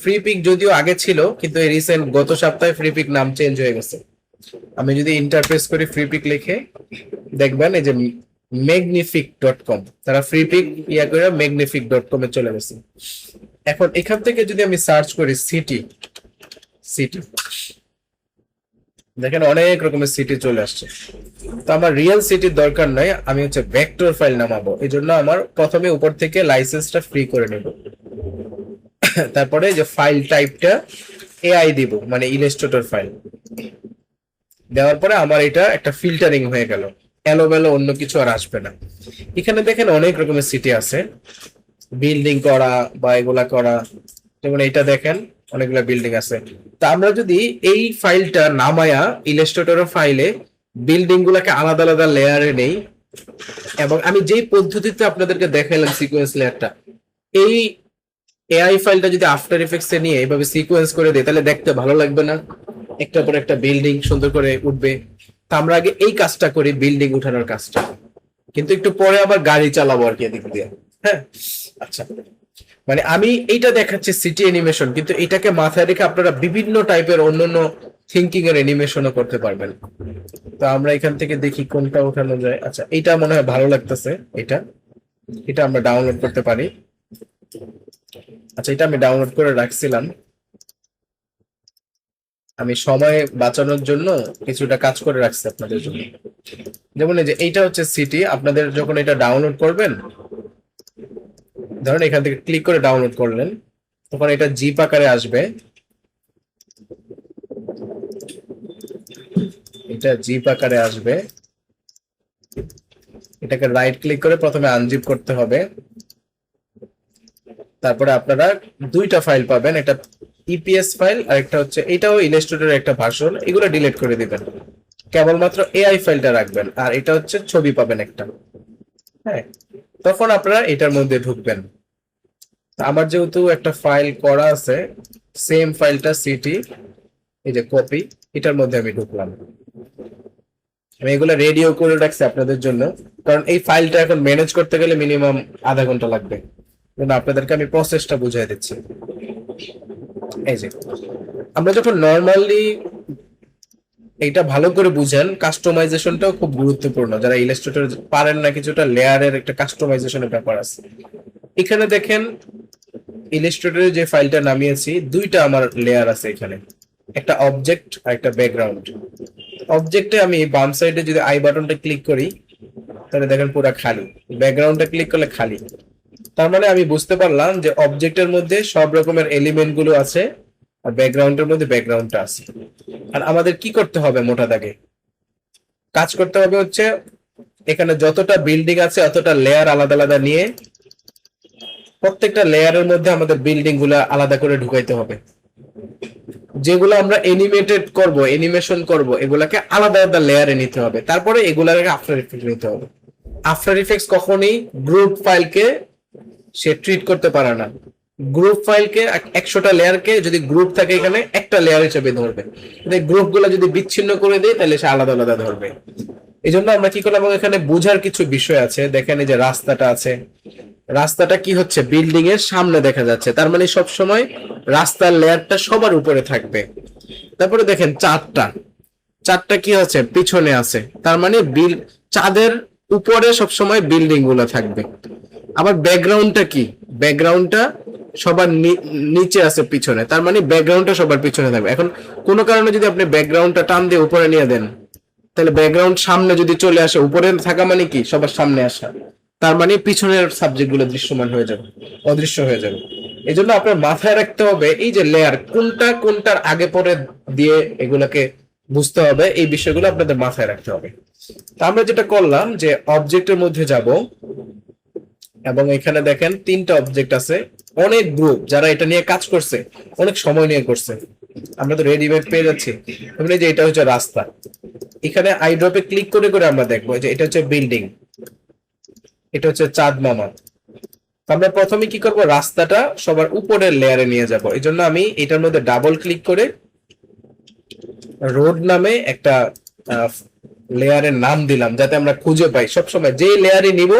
ফ্রিপিক যদিও আগে ছিল, কিন্তু এই রিসেন্ট গত সপ্তাহে ফ্রিপিক নাম চেঞ্জ হয়ে গেছে। আমি যদি ইন্টারপ্রেস করি ফ্রিপিক লিখে, দেখবেন এই যে magnific.com, তারা ফ্রিপিক ইয়া করে magnific.com এ চলে গেছে। এখন এখান থেকে যদি আমি সার্চ করি সিটি, দেখেন অনেক রকমের সিটি চলে আসছে। তো আমার রিয়েল সিটির দরকার নাই, আমি হচ্ছে ভেক্টর ফাইল নামাবো, এই জন্য আমার প্রথমে উপর থেকে লাইসেন্সটা ফ্রি করে নেব। তারপরে যে ফাইল টাইপটা এআই দিব, মানে ইলাস্ট্রেটর ফাইল দেওয়ার পরে আমার এটা একটা ফিল্টারিং হয়ে গেল, এলোমেলো অন্য কিছু আর আসবে না। এখানে দেখেন অনেক রকমের সিটি আছে, বিল্ডিং করা বা এগুলা করা, যেমন এটা দেখেন অনেকগুলো বিল্ডিং আছে। তা আমরা যদি এই ফাইলটা নামায়া ইলাস্ট্রেটর ফাইলে বিল্ডিং গুলাকে আলাদা আলাদা লেয়ারে নেই, এবং আমি যেই পদ্ধতিতে আপনাদেরকে দেখাইলাম সিকোয়েন্স লেয়ারটা, এই এআই ফাইলটা যদি আফটার ইফেক্টস এ নিয়ে এইভাবে সিকোয়েন্স করে দেয়, তাহলে দেখতে ভালো লাগবে না? একটা পর একটা বিল্ডিং সুন্দর করে উঠবে। তা আমরা আগে এই কাজটা করি, বিল্ডিং উঠানোর কাজটা, কিন্তু একটু পরে আবার গাড়ি চালাবো আর কি এদিক দিয়ে। হ্যাঁ, আচ্ছা, মানে আমি এইটা দেখাচ্ছি সিটি অ্যানিমেশন, কিন্তু এটাকে মাথায় রেখে আপনারা বিভিন্ন টাইপের অন্যান্য থিঙ্কিং এর অ্যানিমেশনও করতে পারবেন। তো আমরা এখান থেকে দেখি কোনটা উঠানো যায়। আচ্ছা, এটা মনে হয় ভালো লাগতেছে, এটা আমরা ডাউনলোড করতে পারি। আচ্ছা, এটা আমি ডাউনলোড করে রাখছিলাম, আমি সময় বাঁচানোর জন্য কিছুটা কাজ করে রাখছি আপনাদের জন্য। যেমন এই যে এইটা হচ্ছে সিটি, আপনাদের যখন এটা ডাউনলোড করবেন, ধরুন এখান থেকে ক্লিক করে ডাউনলোড করলেন, তখন এটা জিপ আকারে আসবে, এটা জিপ আকারে আসবে। এটাকে রাইট ক্লিক করে প্রথমে আনজিপ করতে হবে, তারপরে আপনারা দুইটা ফাইল পাবেন, একটা ইপিএস ফাইল আর একটা হচ্ছে এটাও ইলাস্ট্রেটরের একটা ভার্সন, এগুলো ডিলিট করে দিবেন, কেবলমাত্র এআই ফাইলটা রাখবেন, আর এটা হচ্ছে ছবি পাবেন একটা। হ্যাঁ, তখন আপনারা এটার মধ্যে ঢুকবেন। আমার যেহেতু একটা ফাইল করা আছে, সেম ফাইলটা সিটি, এই যে কপি, এটার মধ্যে আমি ঢুকলাম। আমি এগুলো রেডিও করে রাখছি আপনাদের জন্য, কারণ এই ফাইলটা এখন ম্যানেজ করতে গেলে মিনিমাম আধা ঘন্টা লাগবে, আপনাদেরকে আমি প্রসেসটা বুঝাই দিচ্ছি। এই যে আমরা যখন নর্মালি এটা ভালো করে বুঝেন, কাস্টমাইজেশনটাও খুব গুরুত্বপূর্ণ। যারা ইলাস্ট্রেটর পারেন না, কিছুটা লেয়ারের একটা কাস্টমাইজেশনের ব্যাপার আছে। এখানে দেখেন ইলাস্ট্রেটরে যে ফাইলটা নামিয়েছি, দুইটা আমার লেয়ার আছে এখানে, একটা অবজেক্ট আর একটা ব্যাকগ্রাউন্ড। অবজেক্টে আমি বাম সাইডে যদি আই বাটনটা ক্লিক করি, তাহলে দেখেন পুরো খালি, ব্যাকগ্রাউন্ডটা ক্লিক করলে খালি। তার মানে আমি বুঝতে পারলাম যে অবজেক্টের মধ্যে সব রকমের এলিমেন্ট গুলো আছে, আর ব্যাকগ্রাউন্ডের মধ্যে ব্যাকগ্রাউন্ডটা আছে। আর আমাদের কি করতে হবে, মোটা দাগে কাজ করতে হবে হচ্ছে, এখানে যতটা বিল্ডিং আছে অতটা লেয়ার আলাদা আলাদা নিয়ে প্রত্যেকটা লেয়ারের মধ্যে আমাদের বিল্ডিং গুলা আলাদা করে ঢুকাইতে হবে। যেগুলো আমরা অ্যানিমেটেড করব, অ্যানিমেশন করব, এগুলাকে আলাদা আলাদা লেয়ারে নিতে হবে, তারপরে এগুলাকে আফটার ইফেক্টস নিতে হবে। আফটার ইফেক্টস কখনোই গ্রুপ ফাইলকে সে ট্রিট করতে পারে না। গ্রুপ ফাইলকে 100টা লেয়ারকে যদি গ্রুপ থাকে এখানে একটা লেয়ার হিসেবে ধরবে, কিন্তু গ্রুপ গুলা যদি বিচ্ছিন্ন করে দেয় তাহলে সে আলাদা আলাদা ধরবে। এই জন্য আমরা কি করলাম, এখানে বোঝার কিছু বিষয় আছে। দেখেন এই যে রাস্তাটা আছে, রাস্তাটা কি হচ্ছে বিল্ডিং এর সামনে দেখা যাচ্ছে, তার মানে সব সময় রাস্তার লেয়ারটা সবার উপরে থাকবে। তারপরে দেখেন চারটা কি হচ্ছে পিছনে আছে, তার মানে চাঁদের উপরে সবসময় বিল্ডিং গুলো থাকবে। আবার ব্যাকগ্রাউন্ডটা কি, ব্যাকগ্রাউন্ডটা সবার নিচে আছে পিছনে, তার মানে ব্যাকগ্রাউন্ডটা সবার পিছনে থাকবে। এখন কোনো কারণে যদি আপনি ব্যাকগ্রাউন্ডটা টান দিয়ে উপরে নিয়ে দেন, তাহলে ব্যাকগ্রাউন্ড সামনে যদি চলে আসে, উপরে থাকা মানে কি সবার সামনে আসা, তার মানে পিছনের সাবজেক্ট গুলো দৃশ্যমান হয়ে যাবে, অদৃশ্য হয়ে যাবে। এই জন্য আপনার মাথায় রাখতে হবে এই যে লেয়ার কোনটা কোনটার আগে পরে দিয়ে এগুলোকে বুঝতে হবে, এই বিষয়গুলো আপনাদের মাথায় রাখতে হবে। তা আমরা যেটা করলাম যে অবজেক্টের মধ্যে যাব, এবং এখানে দেখেন 3টা অবজেক্ট আছে, অনেক গ্রুপ যারা এটা নিয়ে কাজ করছে, অনেক সময় নিয়ে করছে। আমরা তো রেডিমেড পেয়ে যাচ্ছি। এবার এই যে এটা হচ্ছে রাস্তা, এখানে আই ড্রপে ক্লিক করে করে আমরা দেখবো যে এটা হচ্ছে বিল্ডিং, এটা হচ্ছে চাঁদ মামা। আমরা প্রথমে কি করব, রাস্তাটা সবার উপরের লেয়ারে নিয়ে যাব। এই জন্য আমি এটার মধ্যে ডাবল ক্লিক করে রোড নামে একটা লেয়ারের নাম দিলাম, যাতে আমরা খুঁজে পাই সবসময় যে লেয়ারে নিব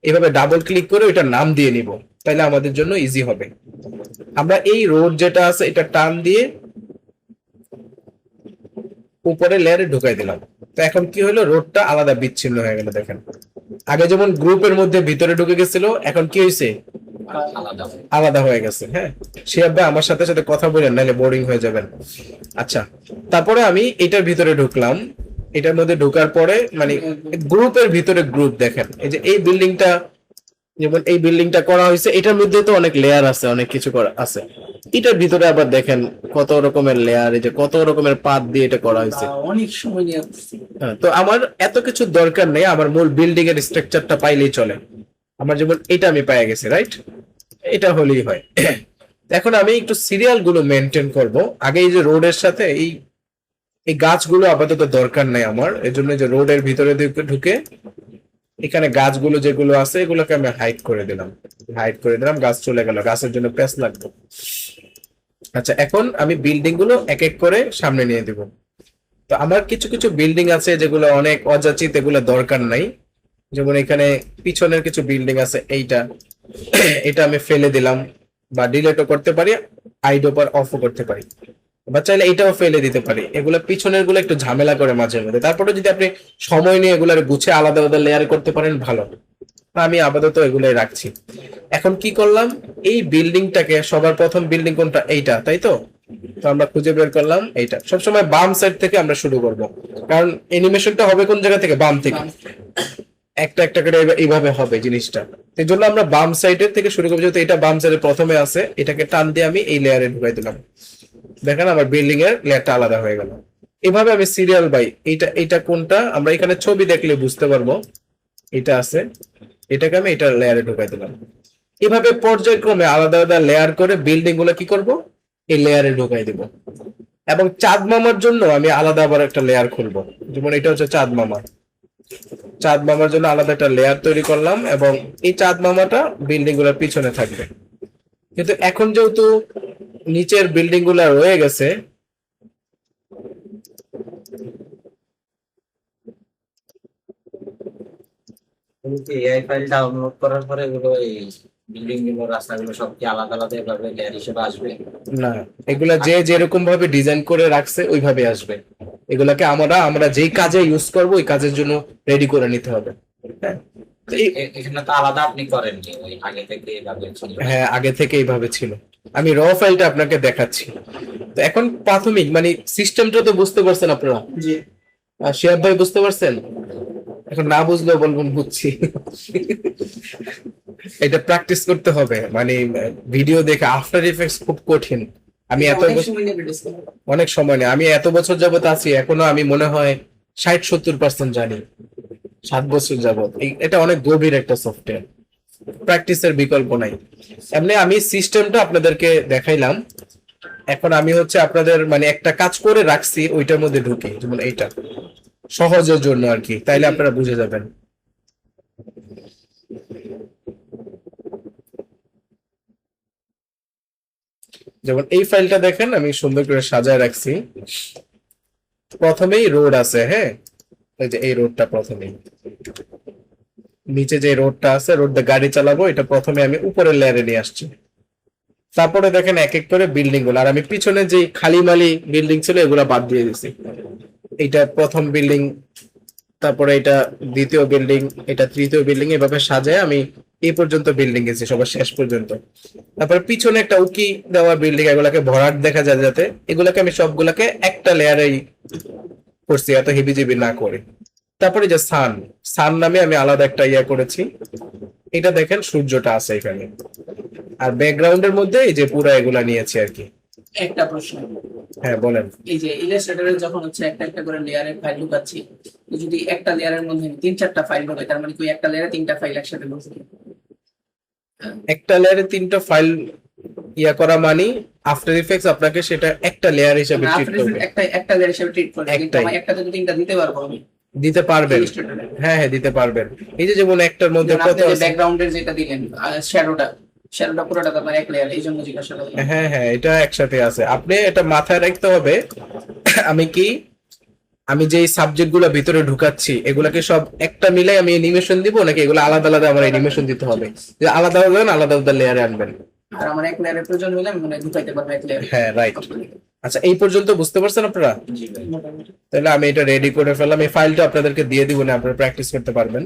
এভাবে ডাবল ক্লিক করে ওইটার নাম দিয়ে নিব, তাহলে আমাদের জন্য ইজি হবে। আমরা এই রোড যেটা আছে এটা টান দিয়ে উপরে লেয়ারে ঢুকাই দিলাম। তো এখন কি হলো, রোডটা আলাদা বিচ্ছিন্ন হয়ে গেল। দেখেন আগে যেমন গ্রুপের মধ্যে ভিতরে ঢুকে গেছিল, এখন কি হয়েছে, আলাদা। আলাদা হয়ে গেছে। হ্যাঁ, সে ভাই আমার সাথে সাথে কথা বলেন, নাহলে বোরিং হয়ে যাবেন। আচ্ছা, তারপরে আমি এটার ভিতরে ঢুকলাম। এটার মধ্যে ঢোকার পরে মানে গ্রুপের ভিতরে গ্রুপ, দেখেন এই যে এই বিল্ডিংটা, যেমন এই বিল্ডিংটা করা হয়েছে, এটার মধ্যে তো অনেক লেয়ার আছে, অনেক কিছু করা আছে। এটার ভিতরে আবার দেখেন কত রকমের লেয়ার, এই যে কত রকমের পাত দিয়ে এটা করা হয়েছে। অনেক সময় নিয়ে আসছি। হ্যাঁ, তো আমার এত কিছু দরকার নেই, আমার মূল বিল্ডিং এর স্ট্রাকচারটা পাইলেই চলে। আমার যেমন এটা আমি পেয়ে গেছি, রাইট, এটা হলেই হয়। এখন আমি একটু সিরিয়াল গুলো মেনটেন করব। আগে এই যে রোডের সাথে এই এই গাছগুলো আপাতত দরকার নাই আমার, এই জন্য যে রোডের ভিতরে ঢুকে এখানে গাছগুলো যেগুলো আছে এগুলোকে আমি হাইড করে দিলাম, গাছ চলে গেল, গাছের জন্য পেস লাগবে। আচ্ছা, এখন আমি বিল্ডিং গুলো এক এক করে সামনে নিয়ে দিব। তো আমার কিছু কিছু বিল্ডিং আছে যেগুলো অনেক অযাচিত, এগুলো দরকার নাই। যেমন এখানে পিছনের কিছু বিল্ডিং আছে, এটা আমি ফেলে দিলাম, বা ডিলিটও করতে পারি, আইডোপার অফও করতে পারি, বা চাইলে এটাও ফেলে দিতে পারি। এগুলো পিছনের গুলো একটু ঝামেলা করে মাঝে মধ্যে, তারপরে যদি আপনি সময় নিয়ে এগুলো গুছিয়ে আলাদা আলাদা লেয়ার করতে পারেন ভালো। আমি আপাতত এগুলোই রাখছি। এখন কি করলাম, এই বিল্ডিংটাকে সবার প্রথম বিল্ডিং কোনটা, এইটা, তাই তো। তো আমরা খুঁজে বের করলাম এইটা। সবসময় বাম সাইড থেকে আমরা শুরু করব, কারণ অ্যানিমেশনটা হবে কোন জায়গা থেকে, বাম থেকে। একটা একটা করে এইভাবে হবে জিনিসটা, এই জন্য আমরা বাম সাইডের থেকে শুরু করবো। যেহেতু এটা বাম সাইডে প্রথমে আছে, এটাকে টান দিয়ে আমি এই লেয়ারে ঢুকাই দিলাম। দেখেন আমার বিল্ডিং এর লেয়ারটা আলাদা হয়ে গেল। এভাবে আমি সিরিয়াল বাই এটা কোনটা আমরা এখানে ছবি দেখলে বুঝতে পারবো, এটা আছে, এটাকে আমি এটা লেয়ারে ঢুকাই দিলাম। এভাবে পর্যায়ক্রমে আলাদা আলাদা লেয়ার করে বিল্ডিং গুলো কি করব, এই লেয়ারে ঢুকাই দিব। এবং চাঁদ মামার জন্য আমি আলাদা আবার একটা লেয়ার খুলবো। যেমন এটা হচ্ছে চাঁদ মামার জন্য আলাদা একটা লেয়ার তৈরি করলাম, এবং এই চাঁদ মামাটা বিল্ডিং গুলোর পিছনে থাকবে। কিন্তু এখন যেহেতু নিচের বিল্ডিং গুলা রয়ে গেছে, এআই ফাইল ডাউনলোড করার পরে এগুলো এই বিল্ডিং গুলো রাস্তাগুলো সব কি আলাদা আলাদা ভাবে লেয়ার হিসেবে আসবে? না, এগুলা যে যেরকম ভাবে ডিজাইন করে রাখছে ওইভাবে আসবে। এগুলাকে আমরা যেই কাজে ইউজ করব ওই কাজের জন্য রেডি করে নিতে হবে। হ্যাঁ, তো এখানে তো আলাদা আপনি করেননি, ওই আগে থেকে এইভাবে ছিল। হ্যাঁ, আগে থেকে এইভাবে ছিল। আমি র ফাইলটা আপনাকে দেখাচ্ছি। তো এখন প্রাথমিক মানে সিস্টেমটা তো বুঝতে পারছেন আপনারা? জি। শিহাব ভাই বুঝতে পারছেন? এখন না বুঝলেও বলবেন বুঝছি। এটা প্র্যাকটিস করতে হবে, মানে ভিডিও দেখে। আফটার ইফেক্টস খুব কঠিন। আমি অনেক সময় নেই, আমি এত বছর যাবত আছি, এখনো আমি মনে হয় 60-70% জানি, 7 বছর যাবত। এটা অনেক গভীর একটা সফটওয়্যার, প্র্যাকটিসের বিকল্প নাই। এমনি আমি সিস্টেমটা আপনাদেরকে দেখাইলাম। এখন আমি হচ্ছে আপনাদের মানে একটা কাজ করে রাখছি, ওইটার মধ্যে ঢুকি, যেমন এইটা সহজের জন্য আর কি, তাইলে আপনারা বুঝে যাবেন। যেমন এই ফাইলটা দেখেন আমি সুন্দর করে সাজায় রাখছি। প্রথমেই রোড আছে, হ্যাঁ, এই যে এই রোডটা প্রথমেই, নিচে যে রোডটা আছে, রোড দিয়ে গাড়ি চালাবো, এটা প্রথমে আমি উপরের লেয়ারে নিয়ে আসছি। তারপরে দেখেন এক এক করে বিল্ডিং গুলো, আর আমি পিছনে যে খালি মালি বিল্ডিং ছিল এগুলা বাদ দিয়ে দিছি। এটা প্রথম বিল্ডিং, তারপরে এটা দ্বিতীয় বিল্ডিং, এটা তৃতীয় বিল্ডিং, এভাবে সাজায় আমি এই পর্যন্ত বিল্ডিং গেছি, সবার শেষ পর্যন্ত। তারপরে পিছনে একটা উকি দেওয়া বিল্ডিং, এগুলাকে ভরাট দেখা যায় যাতে, এগুলাকে আমি সবগুলাকে একটা লেয়ারেই করছি, এত হিবিজিবি না করে। তারপরে যে সান, সান নামে আমি আলাদা একটা ইয়া করেছি। এটা দেখেন সূর্যটা আছে এখানে, আর ব্যাকগ্রাউন্ডের মধ্যে এই যে পুরো এগুলা নিয়েছি আর কি। একটা প্রশ্ন, হ্যাঁ বলেন। এই যে ইলাস্ট্রেটরে যখন হচ্ছে একটা একটা করে লেয়ারের ফাইল ঢুকাচ্ছি, তো যদি একটা লেয়ারের মধ্যে আমি 3-4টা ফাইল ঢোকাই, তার মানে কি ওই একটা লেয়ারে 3টা ফাইল একসাথে ঢুকছে? একটা লেয়ারে 3টা ফাইল ইয়া করা মানে আফটার ইফেক্টস আপনাকে সেটা একটা লেয়ার হিসেবে মানে ট্রিট After করবে। Effects একটা লেয়ার হিসেবে ট্রিট করে, কিন্তু একটাই। আমার একটাতে তো 3টা দিতে পারবো আমি দিতে পারবেন, ইলাস্ট্রেটরে। হ্যাঁ হ্যাঁ দিতে পারবেন। এই যে যেমন একটার মধ্যে যেমন কত আপনি যে আছে, ব্যাকগ্রাউন্ডের যেটা দিলেন, শ্যাডোটা পুরোটা তো আপনার এক লেয়ার, এই জন্য জিজ্ঞাসা করলাম। হ্যাঁ হ্যাঁ এটা একসাথে আছে। আপনি এটা মাথায় রাখতে হবে, আমি যে সাবজেক্ট গুলো ভিতরে ঢুকাচ্ছি এগুলাকে সব একটা মিলে আমি অ্যানিমেশন দিব, নাকি এগুলো আলাদা আলাদা আমার অ্যানিমেশন দিতে হবে? যে আলাদা আলাদা আলাদা আলাদা লেয়ারে আনবেন। আর আমার এক লেয়ারের প্রয়োজন হলে আমি মনে ঢুকাইতে পারবো এক লেয়ার। হ্যাঁ রাইট। আচ্ছা এই পর্যন্ত বুঝতে পারছেন আপনারা? তাহলে আমি এটা রেডি করে ফেললাম, এই ফাইলটা আপনাদেরকে দিয়ে দিব, না আপনারা প্র্যাকটিস করতে পারবেন।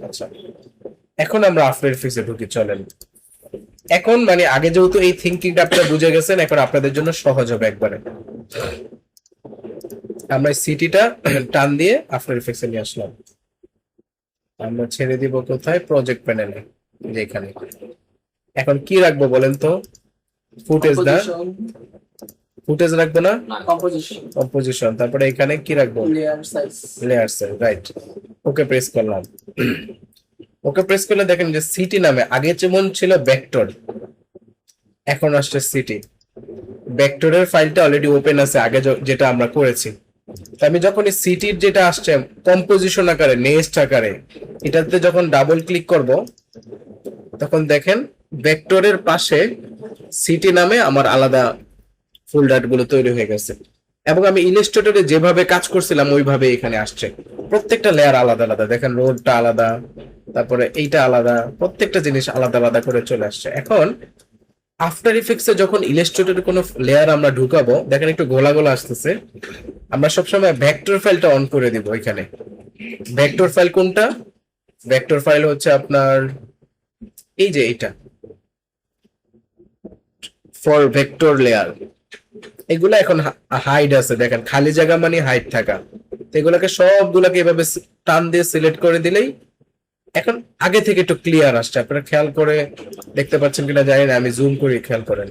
আচ্ছা এখন আমরা আফটার ইফেক্টসে ঢুকি, চলেন। এখন মানে আগে যেহেতু এই থিংকিংটা আপনারা বুঝে গেছেন, এখন আপনাদের জন্য সহজ হবে একবারে। আমরা সিটিটা টান দিয়ে আফটার ইফেক্টসে নিয়ে আসলাম। আমরা ছেড়ে দিব কোথায়? প্রজেক্ট প্যানেলে, যেখানে। এখন কি রাখবো বলেন তো? ফুটেজ না? ফুটেজ রাখবো না? কম্পোজিশন। তারপরে এখানে কি রাখবো? Layer size, layers, right. Okay press করলাম। ওকে প্রেস করলে দেখেন যে সিটি নামে আগে যেমন ছিল ভেক্টর, এখন আসছে সিটি। ভেক্টরের ফাইলটা অলরেডি ওপেন আছে আগে যেটা আমরা করেছি। আমি যখন এই সিটির যেটা আসছে কম্পোজিশন আকারে, নেক্সট আকারে, এটাতে যখন ডাবল ক্লিক করব, তখন দেখেন ভেক্টরের পাশে সিটি নামে আমার আলাদা ফোল্ডার গুলো তৈরি হয়ে গেছে। এবং আমি ইলাস্ট্রেটরে যেভাবে কাজ করছিলাম ওইভাবে এখানে আসছে। প্রত্যেকটা লেয়ার আলাদা আলাদা, দেখেন রোডটা আলাদা, তারপরে এইটা আলাদা, প্রত্যেকটা জিনিস আলাদা আলাদা করে চলে আসছে। এখন আফটার ইফেক্টসে যখন ইলাস্ট্রেটরে কোনো লেয়ার আমরা ঢুকাবো, দেখেন একটু গোলা গোলা আসতেছে। আমরা সবসময় ভেক্টর ফাইলটা অন করে দিব এখানে। ভেক্টর ফাইল কোনটা? ভেক্টর ফাইল হচ্ছে আপনার এই যে এটা, ফর ভেক্টর লেয়ার। এগুলা এখন হাইড আছে, দেখেন খালি জায়গা মানে হাইড থাকা। তো এগুলাকে সবগুলাকে এভাবে টান দিয়ে সিলেক্ট করে দিলেই এখন আগে থেকে একটু ক্লিয়ার আসছে। আপনারা খেয়াল করে দেখতে পাচ্ছেন কিনা জানি না, আমি জুম করে খেয়াল করেন।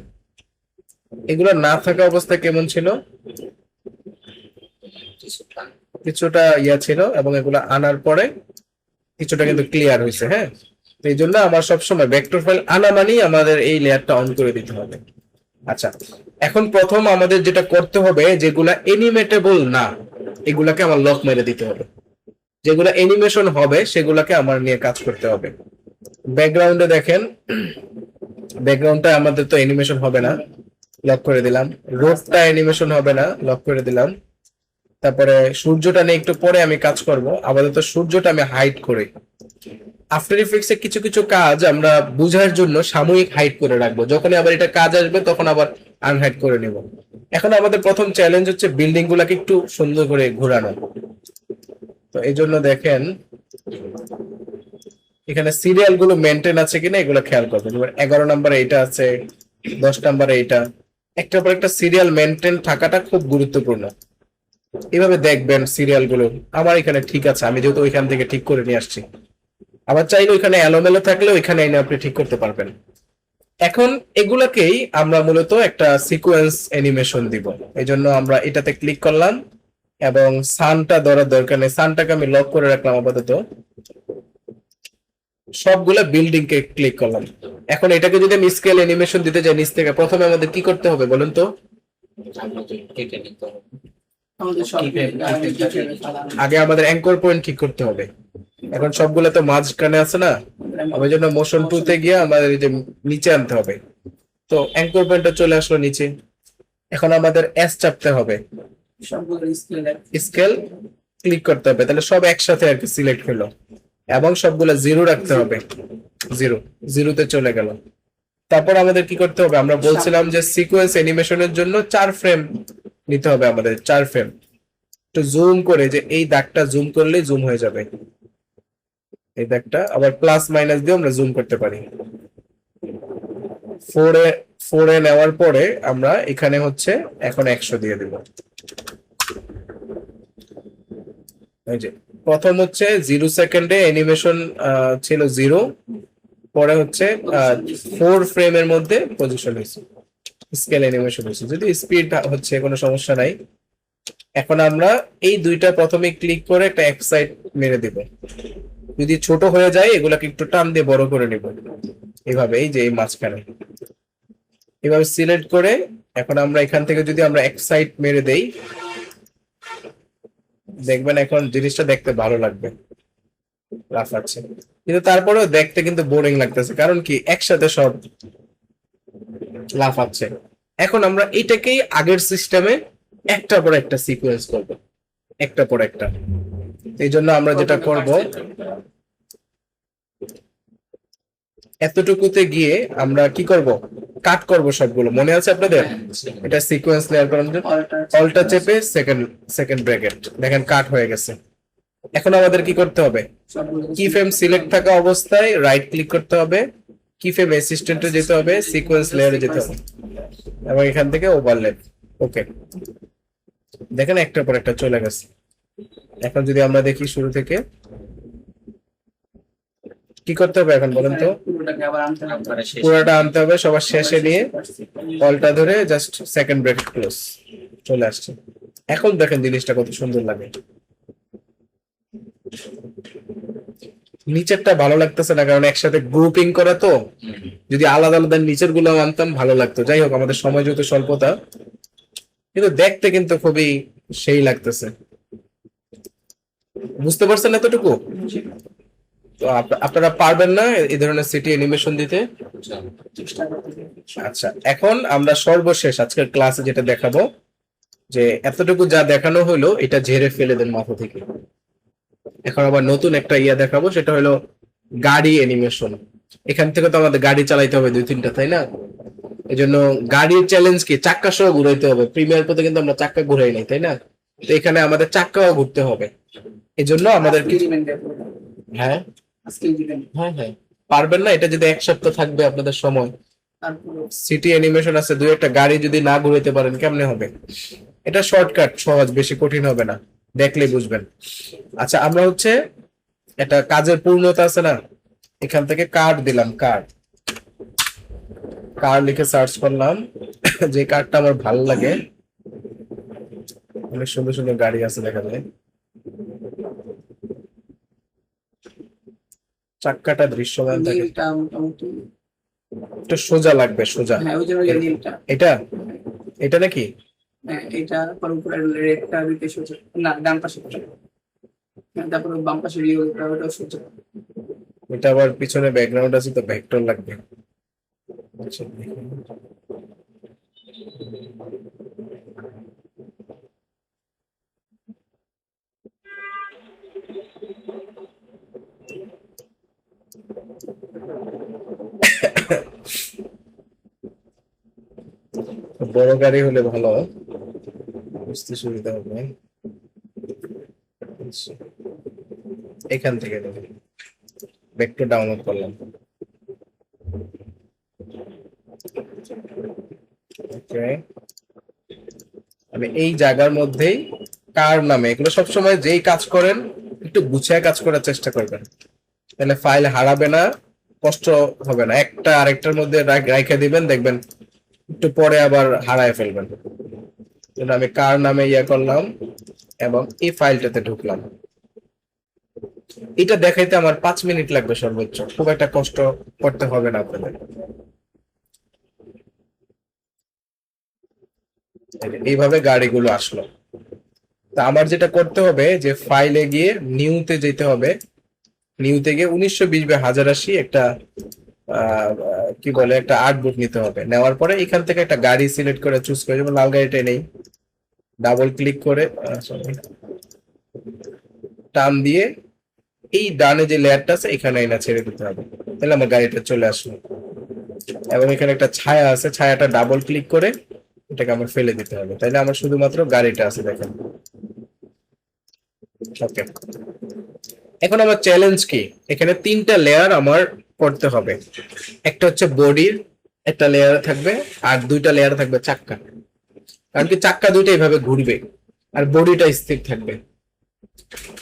এগুলো না থাকা অবস্থা কেমন ছিল? কিছুটা ইয়া ছিল, এবং এগুলো আনার পরে কিছুটা কিন্তু ক্লিয়ার হয়েছে। হ্যাঁ, এই জন্য আমার সবসময় ভেক্টর ফাইল আনা মানেই আমাদের এই লেয়ারটা অন করে দিতে হবে। আচ্ছা এখন প্রথম আমাদের যেটা করতে হবে, যেগুলা এনিমেটেবল না এগুলাকে আমার লক মেরে দিতে হবে। যেগুলা অ্যানিমেশন হবে সেগুলাকে আমার নিয়ে কাজ করতে হবে। ব্যাকগ্রাউন্ডে দেখেন, ব্যাকগ্রাউন্ডটা আমাদের তো অ্যানিমেশন হবে না, লক করে দিলাম। রোডটা অ্যানিমেশন হবে না, লক করে দিলাম। তারপরে সূর্যটা নিয়ে একটু পরে আমি কাজ করব, আপাতত সূর্যটা আমি হাইড করি। আফটার ইফেক্টসে কিছু কিছু কাজ আমরা বুঝার জন্য সাময়িক হাইড করে রাখবো, যখন আবার এটা কাজ আসবে তখন আবার আনহাইড করে নেব। এখন আমাদের প্রথম চ্যালেঞ্জ হচ্ছে বিল্ডিং গুলাকে একটু সুন্দর করে ঘোরানো। তো এই জন্য দেখেন এখানে সিরিয়াল গুলো মেনটেন আছে কিনা এগুলো খেয়াল করবেন। এবার 11 নম্বরে এটা আছে, 10 নম্বরে এটা, একটার পর একটা সিরিয়াল মেনটেন থাকাটা খুব গুরুত্বপূর্ণ। এভাবে দেখবেন সিরিয়াল গুলো আমার এখানে ঠিক আছে, আমি যেহেতু ওইখান থেকে ঠিক করে নিয়ে আসছি। আবার চাইলে ওইখানে এলোমেলো থাকলে ওইখানে এনে আপনি ঠিক করতে পারবেন। এখন এগুলাকেই আমরা মূলত একটা সিকোয়েন্স অ্যানিমেশন দিব। এই জন্য আমরা এটাতে ক্লিক করলাম, এবং সানটা ধরার দরকার নেই, সানটাকে আমি লক করে রাখলাম আপাতত। সবগুলা বিল্ডিং কে ক্লিক করলাম। এখন এটাকে যদি আমি স্কেল অ্যানিমেশন দিতে যাই নিচ থেকে, প্রথমে আমাদের কি করতে হবে বলুন তো? কেটে নিতে হবে। আমাদের সব আগে আমাদের অ্যাঙ্কর পয়েন্ট ঠিক করতে হবে। এখন সবগুলো তো মাঝখানে আছে না, ওই জন্য মোশন 2 তে গিয়ে আমাদের এই যে নিচে আনতে হবে। তো তো অ্যাঙ্কর পয়েন্টটা চলে আসলো নিচে। এখন আমাদের এস চাপতে হবে, সবগুলো স্কেল ক্লিক করতে হবে, তাহলে সব একসাথে আর কি সিলেক্ট হলো, এবং সবগুলো জিরো রাখতে হবে, জিরোতে চলে গেল। তারপর আমাদের কি করতে হবে, আমরা বলছিলাম যে সিকোয়েন্স অ্যানিমেশনের জন্য 4 ফ্রেম নিতে হবে আমাদের, 4 ফ্রেম। একটু জুম করে, যে এই দাগটা জুম করলেই জুম হয়ে যাবে, এই দাগটা আবার প্লাস মাইনাস দিয়ে আমরা জুম করতে পারি। 4 এ নেওয়ার পরে আমরা এখানে হচ্ছে এখন 100 দিয়ে দিব। এই যে প্রথম হচ্ছে 0 সেকেন্ডে অ্যানিমেশন ছিল 0, পরে হচ্ছে 4 ফ্রেমের মধ্যে পজিশন হয়েছে, স্কেল অ্যানিমেশন হয়েছে। যদি স্পিড হচ্ছে কোনো সমস্যা নাই। এখন আমরা এই দুইটা প্রথমে ক্লিক করে একটা এক সাইড মেরে দিব, যদি ছোট হয়ে যায় এগুলাকে একটু টান দিয়ে বড় করে নিব এইভাবে, এই যে এই মাঝখানে এভাবে সিলেক্ট করে। এখন আমরা এখান থেকে যদি আমরা এক সাইড মেরে দেই, দেখবেন এখন জিনিসটা দেখতে ভালো লাগবে, লাফাচ্ছে। কিন্তু তারপরেও দেখতে কিন্তু বোরিং লাগতেছে, কারণ কি একসাথে সব লাফাচ্ছে। এখন আমরা এটাকেই আগের সিস্টেমে একটা পর একটা সিকোয়েন্স করব, একটা পর একটা। এই জন্য আমরা যেটা করব, এতটুকুতে গিয়ে আমরা কি করব, কাট করব সবগুলো। মনে আছে আপনাদের? এটা সিকোয়েন্স লেয়ার করার জন্য অল্টা চেপে সেকেন্ড ব্র্যাকেট, দেখেন কাট হয়ে গেছে। এখন আমাদের কি করতে হবে, কি ফ্রেম সিলেক্ট থাকা অবস্থায় রাইট ক্লিক করতে হবে, কি ফ্রেম অ্যাসিস্ট্যান্টে যেতে হবে, সিকোয়েন্স লেয়ারে যেতে হবে, এবং এখান থেকে ওভারল্যাপ। ওকে, দেখেন একটার পর একটা চলে গেছে। এখন যদি আমরা দেখি শুরু থেকে, কি করতে হবে এখন বলেন তো? পুরোটা আনতে হবে, সবার শেষে নিয়ে অল্টা ধরে জাস্ট সেকেন্ড ব্র্যাকেট ক্লোজ, চলে আসছে। এখন দেখেন জিনিসটা কত সুন্দর লাগে। নিচেরটা ভালো লাগতেছে না, কারণ একসাথে গ্রুপিং করা তো, যদি আলাদা আলাদা নিচের গুলো আনতাম ভালো লাগতো। যাই হোক, আমাদের সময় যেহেতু স্বল্পতা, কিন্তু দেখতে কিন্তু খুবই সেই লাগতেছে। বুঝতে পারছেন এতটুকু? তো আপনারা পারবেন না এই ধরনের সিটি অ্যানিমেশন দিতে? আচ্ছা, এখন আমরা সর্বশেষ আজকের ক্লাসে যেটা দেখাবো, যে এতটুকু যা দেখানো হলো এটা ঝেড়ে ফেলে দেন মাথা থেকে। এখন আবার নতুন একটা ইয়া দেখাবো, সেটা হলো গাড়ি অ্যানিমেশন। এখান থেকে তো আমাদের গাড়ি চালাইতে হবে 2-3টা, তাই না? এই জন্য গাড়ির চ্যালেঞ্জ কি, চাক্কা সহ ঘুরাইতে হবে। প্রিমিয়ার পথে কিন্তু আমরা চাক্কা ঘুরাই নাই, তাই না? তো এখানে আমাদের চাক্কাও ঘুরতে হবে। এই জন্য আমাদের হ্যাঁ হ্যাঁ হ্যাঁ পারবেন না, এটা যদি 1 সপ্তাহ থাকবে আপনাদের সময়, সিটি অ্যানিমেশন আছে, 2-1টা গাড়ি যদি না ঘুরাইতে পারেন কেমনে হবে? এটা শর্টকাট, সহজ, বেশি কঠিন হবে না, দেখলেই বুঝবেন। আচ্ছা, আমরা হচ্ছে এটা কাজের পূর্ণতা আছে না, এখান থেকে কার্ড দিলাম, কার লিখে সার্চ করলাম। যে কারটা আমার ভালো লাগে, অনেক সুন্দর সুন্দর গাড়ি আছে দেখা যায়। চাক্কাটা দৃশ্যমান থাকে, একটু সোজা লাগবে, সোজা। এটা এটা নাকি এটা উপরে রেডটা দিতে সোজা না, ডান পাশে তারপর বাম পাশে রিওটা ওটা সোজা। এটা আবার পিছনে ব্যাকগ্রাউন্ড আছে, তো ভেক্টর লাগবে। আচ্ছা, বড় গাড়ি হলে ভালো, বুঝতে সুবিধা হবে। এখান থেকে ভেক্টর ডাউনলোড করলাম। ওকে, আমি এই জায়গার মধ্যেই কার নামে, এগুলো সবসময় যেই কাজ করেন একটু গুছিয়ে কাজ করার চেষ্টা করবেন, তাহলে ফাইল হারাবে না, কষ্ট হবে না। একটা আরেকটার মধ্যে রাইখা দিবেন, দেখবেন একটু পরে আবার হারায় ফেলবেন। আমি কার নামে ইয়া করলাম এবং এই ফাইলটাতে ঢুকলাম। এটা দেখাইতে আমার 5 মিনিট লাগবে সর্বোচ্চ, খুব একটা কষ্ট করতে হবে না আপনাদের। এইভাবে গাড়িগুলো আসলো। তা আমার যেটা করতে হবে, যে ফাইলে গিয়ে নিউতে যেতে হবে, নিউতে গিয়ে 1920 বা 1080 একটা কি বলে একটা আর্টবোর্ড নিতে হবে। নেওয়ার পরে এখান থেকে একটা গাড়ি সিলেক্ট করে চুজ করে, যেমন লাল গাড়িটাই নেই, ডাবল ক্লিক করে sorry, টান দিয়ে এই ডানে যে লেয়ারটা আছে এখানে এনে ছেড়ে দিতে হবে, তাহলে আমার গাড়িটা চলে আসলো। এবং এখানে একটা ছায়া আছে, ছায়াটা ডাবল ক্লিক করে এটাকে আমার ফেলে দিতে হবে, তাইলে আমার শুধুমাত্র গাড়িটা আছে দেখেন। ওকে, এখন আমার চ্যালেঞ্জ কি, এখানে 3টা লেয়ার আমার করতে হবে। একটা হচ্ছে বডির একটা লেয়ার থাকবে, আর 2টা লেয়ার থাকবে চাক্কা, কারণ কি চাক্কা 2টা এইভাবে ঘুরবে আর বডিটা স্থির থাকবে।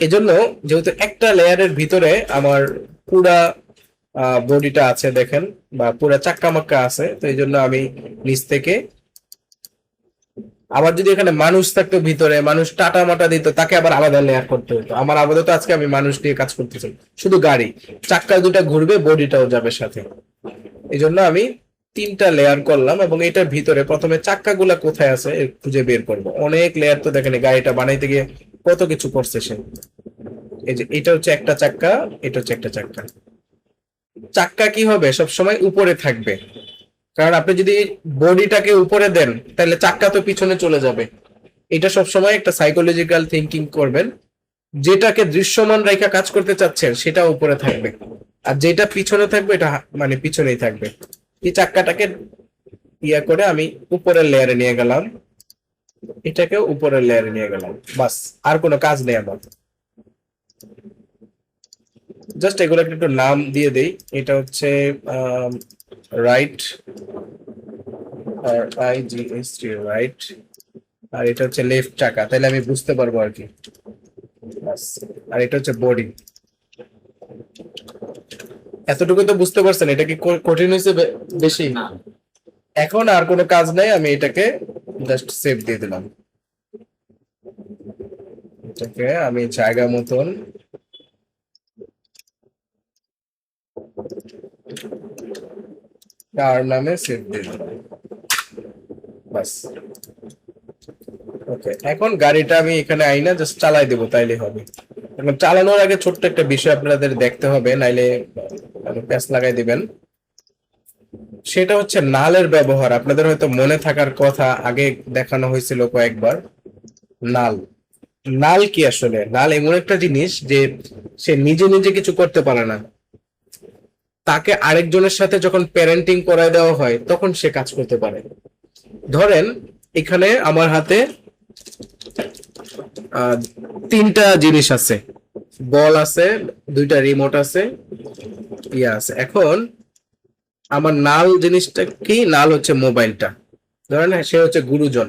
এজন্য যেহেতু একটা লেয়ারের ভিতরে আমার পুরা বডিটা আছে দেখেন, বা পুরা চাক্কা মাক্কা আছে, তো এই জন্য আমি নিচ থেকে, আবার যদি এখানে মানুষ থাকতো ভিতরে, মানুষ টাটা মাটা দিত, তাকে আবার আলাদা লেয়ার করতে হতো। আমার আপাতত আজকে আমি মানুষ নিয়ে কাজ করতেছি, শুধু গাড়ি, চাক্কা 2টা ঘুরবে, বডিটাও যাবে সাথে। এই জন্য আমি 3টা লেয়ার করলাম, এবং এটার ভিতরে প্রথমে চাক্কাগুলা কোথায় আছে খুঁজে বের করব। অনেক লেয়ার তো দেখেন, গাড়িটা বানাইতে গিয়ে কত কিছু করছে সে। এই যে এটা হচ্ছে একটা চাক্কা, এটা হচ্ছে একটা চাক্কা। চাক্কা কি হবে, সব সময় উপরে থাকবে, কারণ আপনি যদি বডিটাকে উপরে দেন তাহলে চাক্কা তো পিছনে চলে যাবে। এটা সবসময় একটা সাইকোলজিক্যাল থিঙ্কিং করবেন, যেটাকে দৃশ্যমান রেখা কাজ করতে চাচ্ছেন সেটা উপরে থাকবে, আর যেটা পিছনে থাকবে এটা মানে পিছনেই থাকবে। এই চাক্কাটাকে ইয়া করে আমি উপরের লেয়ারে নিয়ে গেলাম, এটাকে উপরের লেয়ারে নিয়ে গেলাম, বাস, আর কোনো কাজ নেই আমার। জাস্ট এগুলোকে একটু নাম দিয়ে দেই, এটা হচ্ছে রাইট, আর IGST রাইট, আর এটা হচ্ছে লেফট চাকা, তাহলে আমি বুঝতে পারবো আর কি। বাস, আর এটা হচ্ছে বডি। এতটুকু তো বুঝতে পারছেন, এটা কি কঠিন হয়েছে বেশি? না, এখন আর কোনো কাজ নাই, আমি এটাকে জাস্ট সেভ দিয়ে দিলাম। এটাকে আমি জায়গা মতন কার নামে সেভ দিয়ে দিলাম, বাস। ওকে, এখন গাড়িটা আমি এখানে আইনা জাস্ট চালাই দেবো, তাইলে হবে। এখন চালানোর আগে ছোট্ট একটা বিষয় আপনাদের দেখতে হবে, নাইলে প্যাচ লাগাই দিবেন। সেটা হচ্ছে নালের ব্যবহার। আপনাদের হয়তো মনে থাকার কথা, আগে দেখানো হয়েছিল কয়েকবার। নাল, নাল কি আসলে? নাল এমন একটা জিনিস যে সে নিজে নিজে কিছু করতে পারে না, তাকে আরেকজনের সাথে যখন প্যারেন্টিং করায় দেওয়া হয় তখন সে কাজ করতে পারে। ধরেন এখানে আমার হাতে 3টা জিনিস আছে, বল আছে, 2টা রিমোট আছে, ইয়া আছে। এখন আমার নাল জিনিসটা কি? নাল হচ্ছে মোবাইলটা। ধরেন সে হচ্ছে গুরুজন,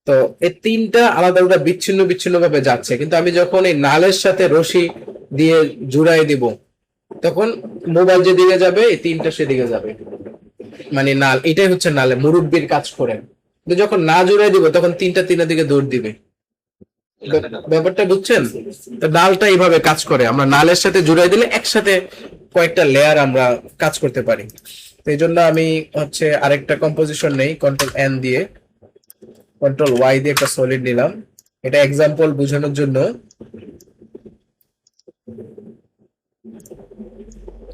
তো এই 3টা আলাদা আলাদা বিচ্ছিন্ন বিচ্ছিন্ন ভাবে যাচ্ছে, কিন্তু আমি যখন এই নালের সাথে রশি দিয়ে জুড়াই দিব, তখন মোবাইল যেদিকে যাবে এই 3টা সেদিকে যাবে। মানে নাল, এটাই হচ্ছে নালে মুরব্বির কাজ করেন। কিন্তু যখন না জুড়াই দিব তখন 3টা 3টার দিকে দৌড় দিবে। ব্যাপারটা বুঝছেন? তো নালটা এইভাবে কাজ করে, আমরা নালের সাথে জুড়াই দিলে একসাথে কয়েকটা লেয়ার আমরা কাজ করতে পারি। তো এই জন্য আমি হচ্ছে আরেকটা কম্পোজিশন নেই, Ctrl+N দিয়ে, Ctrl+Y দিয়ে একটা সলিড নিলাম। এটা এক্সাম্পল বোঝানোর জন্য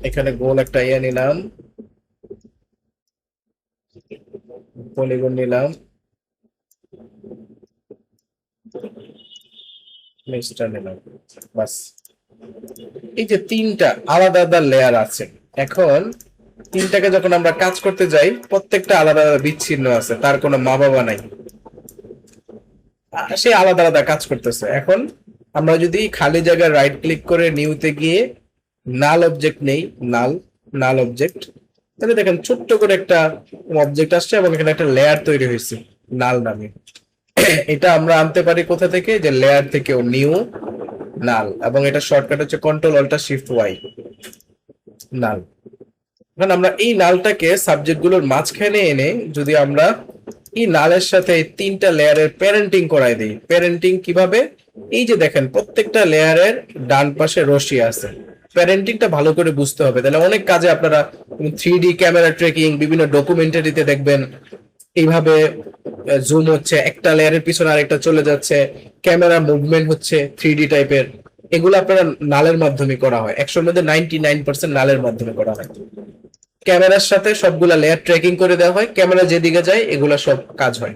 এখানে গোল একটা ইয়ে নিলাম, পলিগন নিলাম, নেক্সটটা নিলাম, বাস। এই যে 3টা আলাদা আলাদা লেয়ার আছে, এখন 3টাকে যখন আমরা কাজ করতে যাই প্রত্যেকটা আলাদা আলাদা বিচ্ছিন্ন আছে, তার কোনো মা বাবা নাই, সে আলাদা আলাদা কাজ করতেছে। এখন আমরা যদি খালি জায়গায় রাইট ক্লিক করে নিউতে গিয়ে নাল অবজেক্ট নেই, নাল নাল অবজেক্ট, তাহলে দেখেন ছোট্ট করে একটা অবজেক্ট আসছে এবং এখানে একটা লেয়ার তৈরি হয়েছে নাল নামে। এটা আমরা আনতে পারি কোথা থেকে? যে লেয়ার থেকেও, নিউ নাল, এবং এটা শর্টকাট হচ্ছে Ctrl+Alt+Shift+Y, নাল। এখন আমরা এই নালটাকে সাবজেক্ট গুলোর মাঝখানে এনে যদি আমরা এই নালের সাথে 3টা লেয়ারের প্যারেন্টিং করাই দিই। প্যারেন্টিং কিভাবে? এই যে দেখেন প্রত্যেকটা লেয়ারের ডান পাশে রশি আছে, প্যারেন্টিংটা ভালো করে বুঝতে হবে, তাহলে অনেক কাজে আপনারা 3D ক্যামেরা ট্রেকিং, বিভিন্ন ডকুমেন্টারিতে দেখবেন এইভাবে জুম হচ্ছে, একটা লেয়ারের পিছনে আরেকটা চলে যাচ্ছে, ক্যামেরা মুভমেন্ট হচ্ছে 3D টাইপের, এগুলো আপনারা নালের মাধ্যমে করা হয়। 100-র মধ্যে 99% নালের মাধ্যমে করা হয়। ক্যামেরার সাথে সবগুলা লেয়ার ট্র্যাকিং করে দেওয়া হয়, ক্যামেরা যেদিকে যায় এগুলা সব কাজ হয়।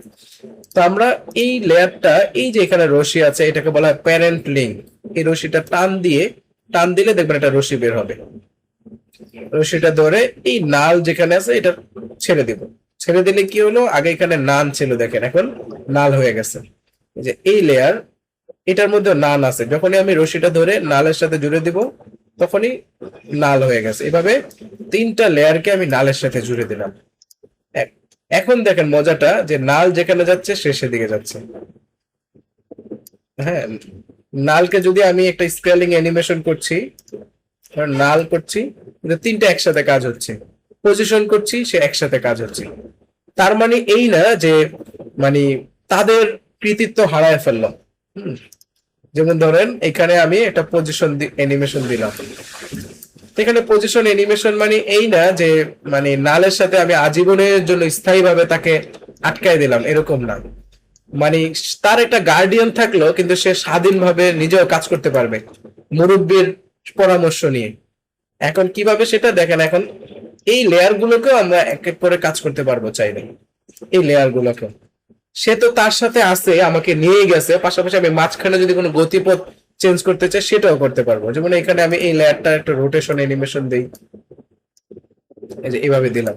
তো আমরা এই লেয়ারটা, এই যে এখানে রশি আছে এটাকে বলা হয় প্যারেন্ট লিঙ্ক। এই রশিটা টান দিলে দেখবেন এটা রশি বের হবে। রশিটা ধরে এই নাল যেখানে আছে এটা ছেড়ে দিব। ছেড়ে দিলে কি হলো, আগে এখানে নান ছিল দেখেন, এখন নাল হয়ে গেছে। এই যে এই লেয়ার, এটার মধ্যে নান আছে, যখনই আমি রশিটা ধরে নালের সাথে জুড়ে দিব তখনই নাল হয়ে গেছে। এভাবে 3টা লেয়ারকে আমি নালের সাথে জুড়ে দিলাম। এখন দেখেন মজাটা, যে নাল যেখানে যাচ্ছে সে সেদিকে যাচ্ছে। হ্যাঁ, নালকে যদি আমি একটা স্কেলিং অ্যানিমেশন করছি, নাল করছি, কিন্তু 3টা একসাথে কাজ হচ্ছে, পজিশন করছি সে একসাথে কাজ হচ্ছে। তার মানে এই না যে মানে তাদের কৃতিত্ব হারায় ফেললাম। যেমন ধরেন এখানে আমি একটা পজিশন অ্যানিমেশন দিলাম, এখানে পজিশন অ্যানিমেশন মানে এই না যে মানে নালের সাথে আমি আজীবনের জন্য স্থায়ীভাবে তাকে আটকায় দিলাম, এরকম না। মানে তার একটা গার্ডিয়ান থাকলো, কিন্তু সে স্বাধীনভাবে নিজেও কাজ করতে পারবে মুরব্বীর পরামর্শ নিয়ে। এখন কিভাবে সেটা দেখেন, এখন এই লেয়ার গুলোকেও আমরা এক এক করে কাজ করতে পারবো চাইলে। এই লেয়ার গুলোকে সে তো তার সাথে আছে, আমাকে নিয়ে গেছে, পাশাপাশি আমি মাঝখানে যদি কোনো গতিপথ চেঞ্জ করতে চাই সেটাও করতে পারবো। যেমন এখানে আমি এই লেয়ারটা একটা রোটেশন অ্যানিমেশন দেই, এই যে এইভাবে দিলাম,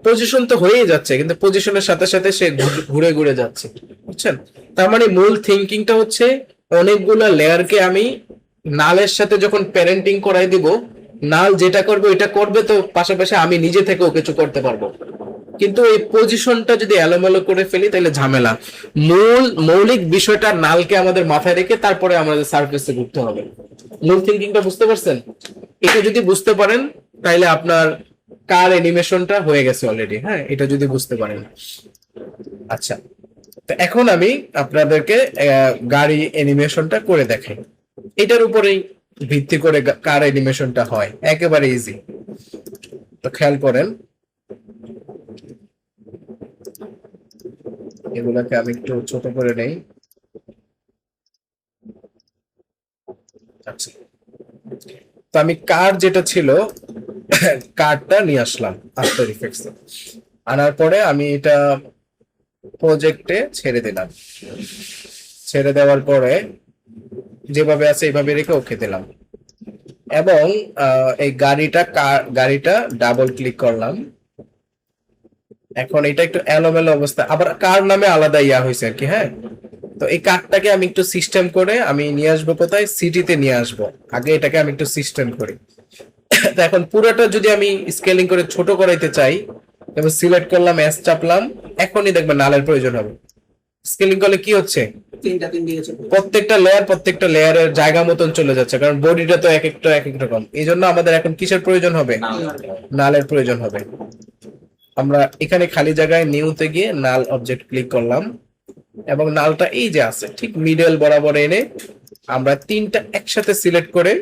পজিশন তো হয়েই যাচ্ছে, কিন্তু পজিশনের সাথে সাথে সে ঘুরে ঘুরে যাচ্ছে, বুঝছেন? তার মানে মূল থিঙ্কিংটা হচ্ছে অনেকগুলো লেয়ারকে আমি নালের সাথে যখন প্যারেন্টিং করাই দিব, নাল যেটা করবে ওইটা করবে, তো পাশাপাশি আমি নিজে থেকেও কিছু করতে পারবো। কিন্তু এই পজিশনটা যদি এলোমেলো করে ফেলি তাহলে ঝামেলা। মৌলিক বিষয়টা নালকে আমাদের মাথায় রেখে তারপরে আমাদের সার্ফেসে ঘুরতে হবে। মূল থিঙ্কিংটা বুঝতে পারছেন? এটা যদি বুঝতে পারেন তাহলে আপনার কার অ্যানিমেশনটা হয়ে গেছে অলরেডি। হ্যাঁ, এটা যদি বুঝতে পারেন। আচ্ছা, তো এখন আমি আপনাদেরকে গাড়ি অ্যানিমেশনটা করে দেখাই। এটার উপরেই ভিত্তি করে কার অ্যানিমেশনটা হয়, একেবারে ইজি। তো খেয়াল করেন, এগুলাকে আমি একটু ছোট করে নেই। আচ্ছা, তো আমি কার যেটা ছিল কার্ডটা নিয়ে আসলাম আফটার ইফেক্টস। আনার পরে আমি এটা প্রজেক্টে ছেড়ে দিলাম। ছেড়ে দেওয়ার পরে যেভাবে আছে এইভাবে রেখে ওকে দিলাম, এবং এই গাড়িটা ডাবল ক্লিক করলাম। এখন এটা একটু এলোমেলো অবস্থা, আবার কার নামে আলাদা ইয়া হয়েছে আর কি। হ্যাঁ, তো এই কার্ডটাকে আমি একটু সিস্টেম করে আমি নিয়ে আসবো কোথায়, সিটিতে নিয়ে আসবো। আগে এটাকে আমি একটু সিস্টেম করি। তো এখন পুরোটা যদি আমি স্কেলিং করে ছোট করাইতে চাই, এবার সিলেক্ট করলাম, এস চাপলাম, এখনই দেখবেন নালের প্রয়োজন হবে। স্কেলিং করলে কি হচ্ছে, প্রত্যেকটা লেয়ারের জায়গা মতন চলে যাচ্ছে, কারণ বডিটা তো এক এক রকম। এই জন্য আমাদের এখন কিসের প্রয়োজন হবে, নালের প্রয়োজন হবে। আমরা এখানে খালি জায়গায় নিউতে গিয়ে নাল অবজেক্ট ক্লিক করলাম, এবং নালটা এই যে আছে ঠিক মিডল বরাবর এনে আমরা 3টা একসাথে সিলেক্ট করে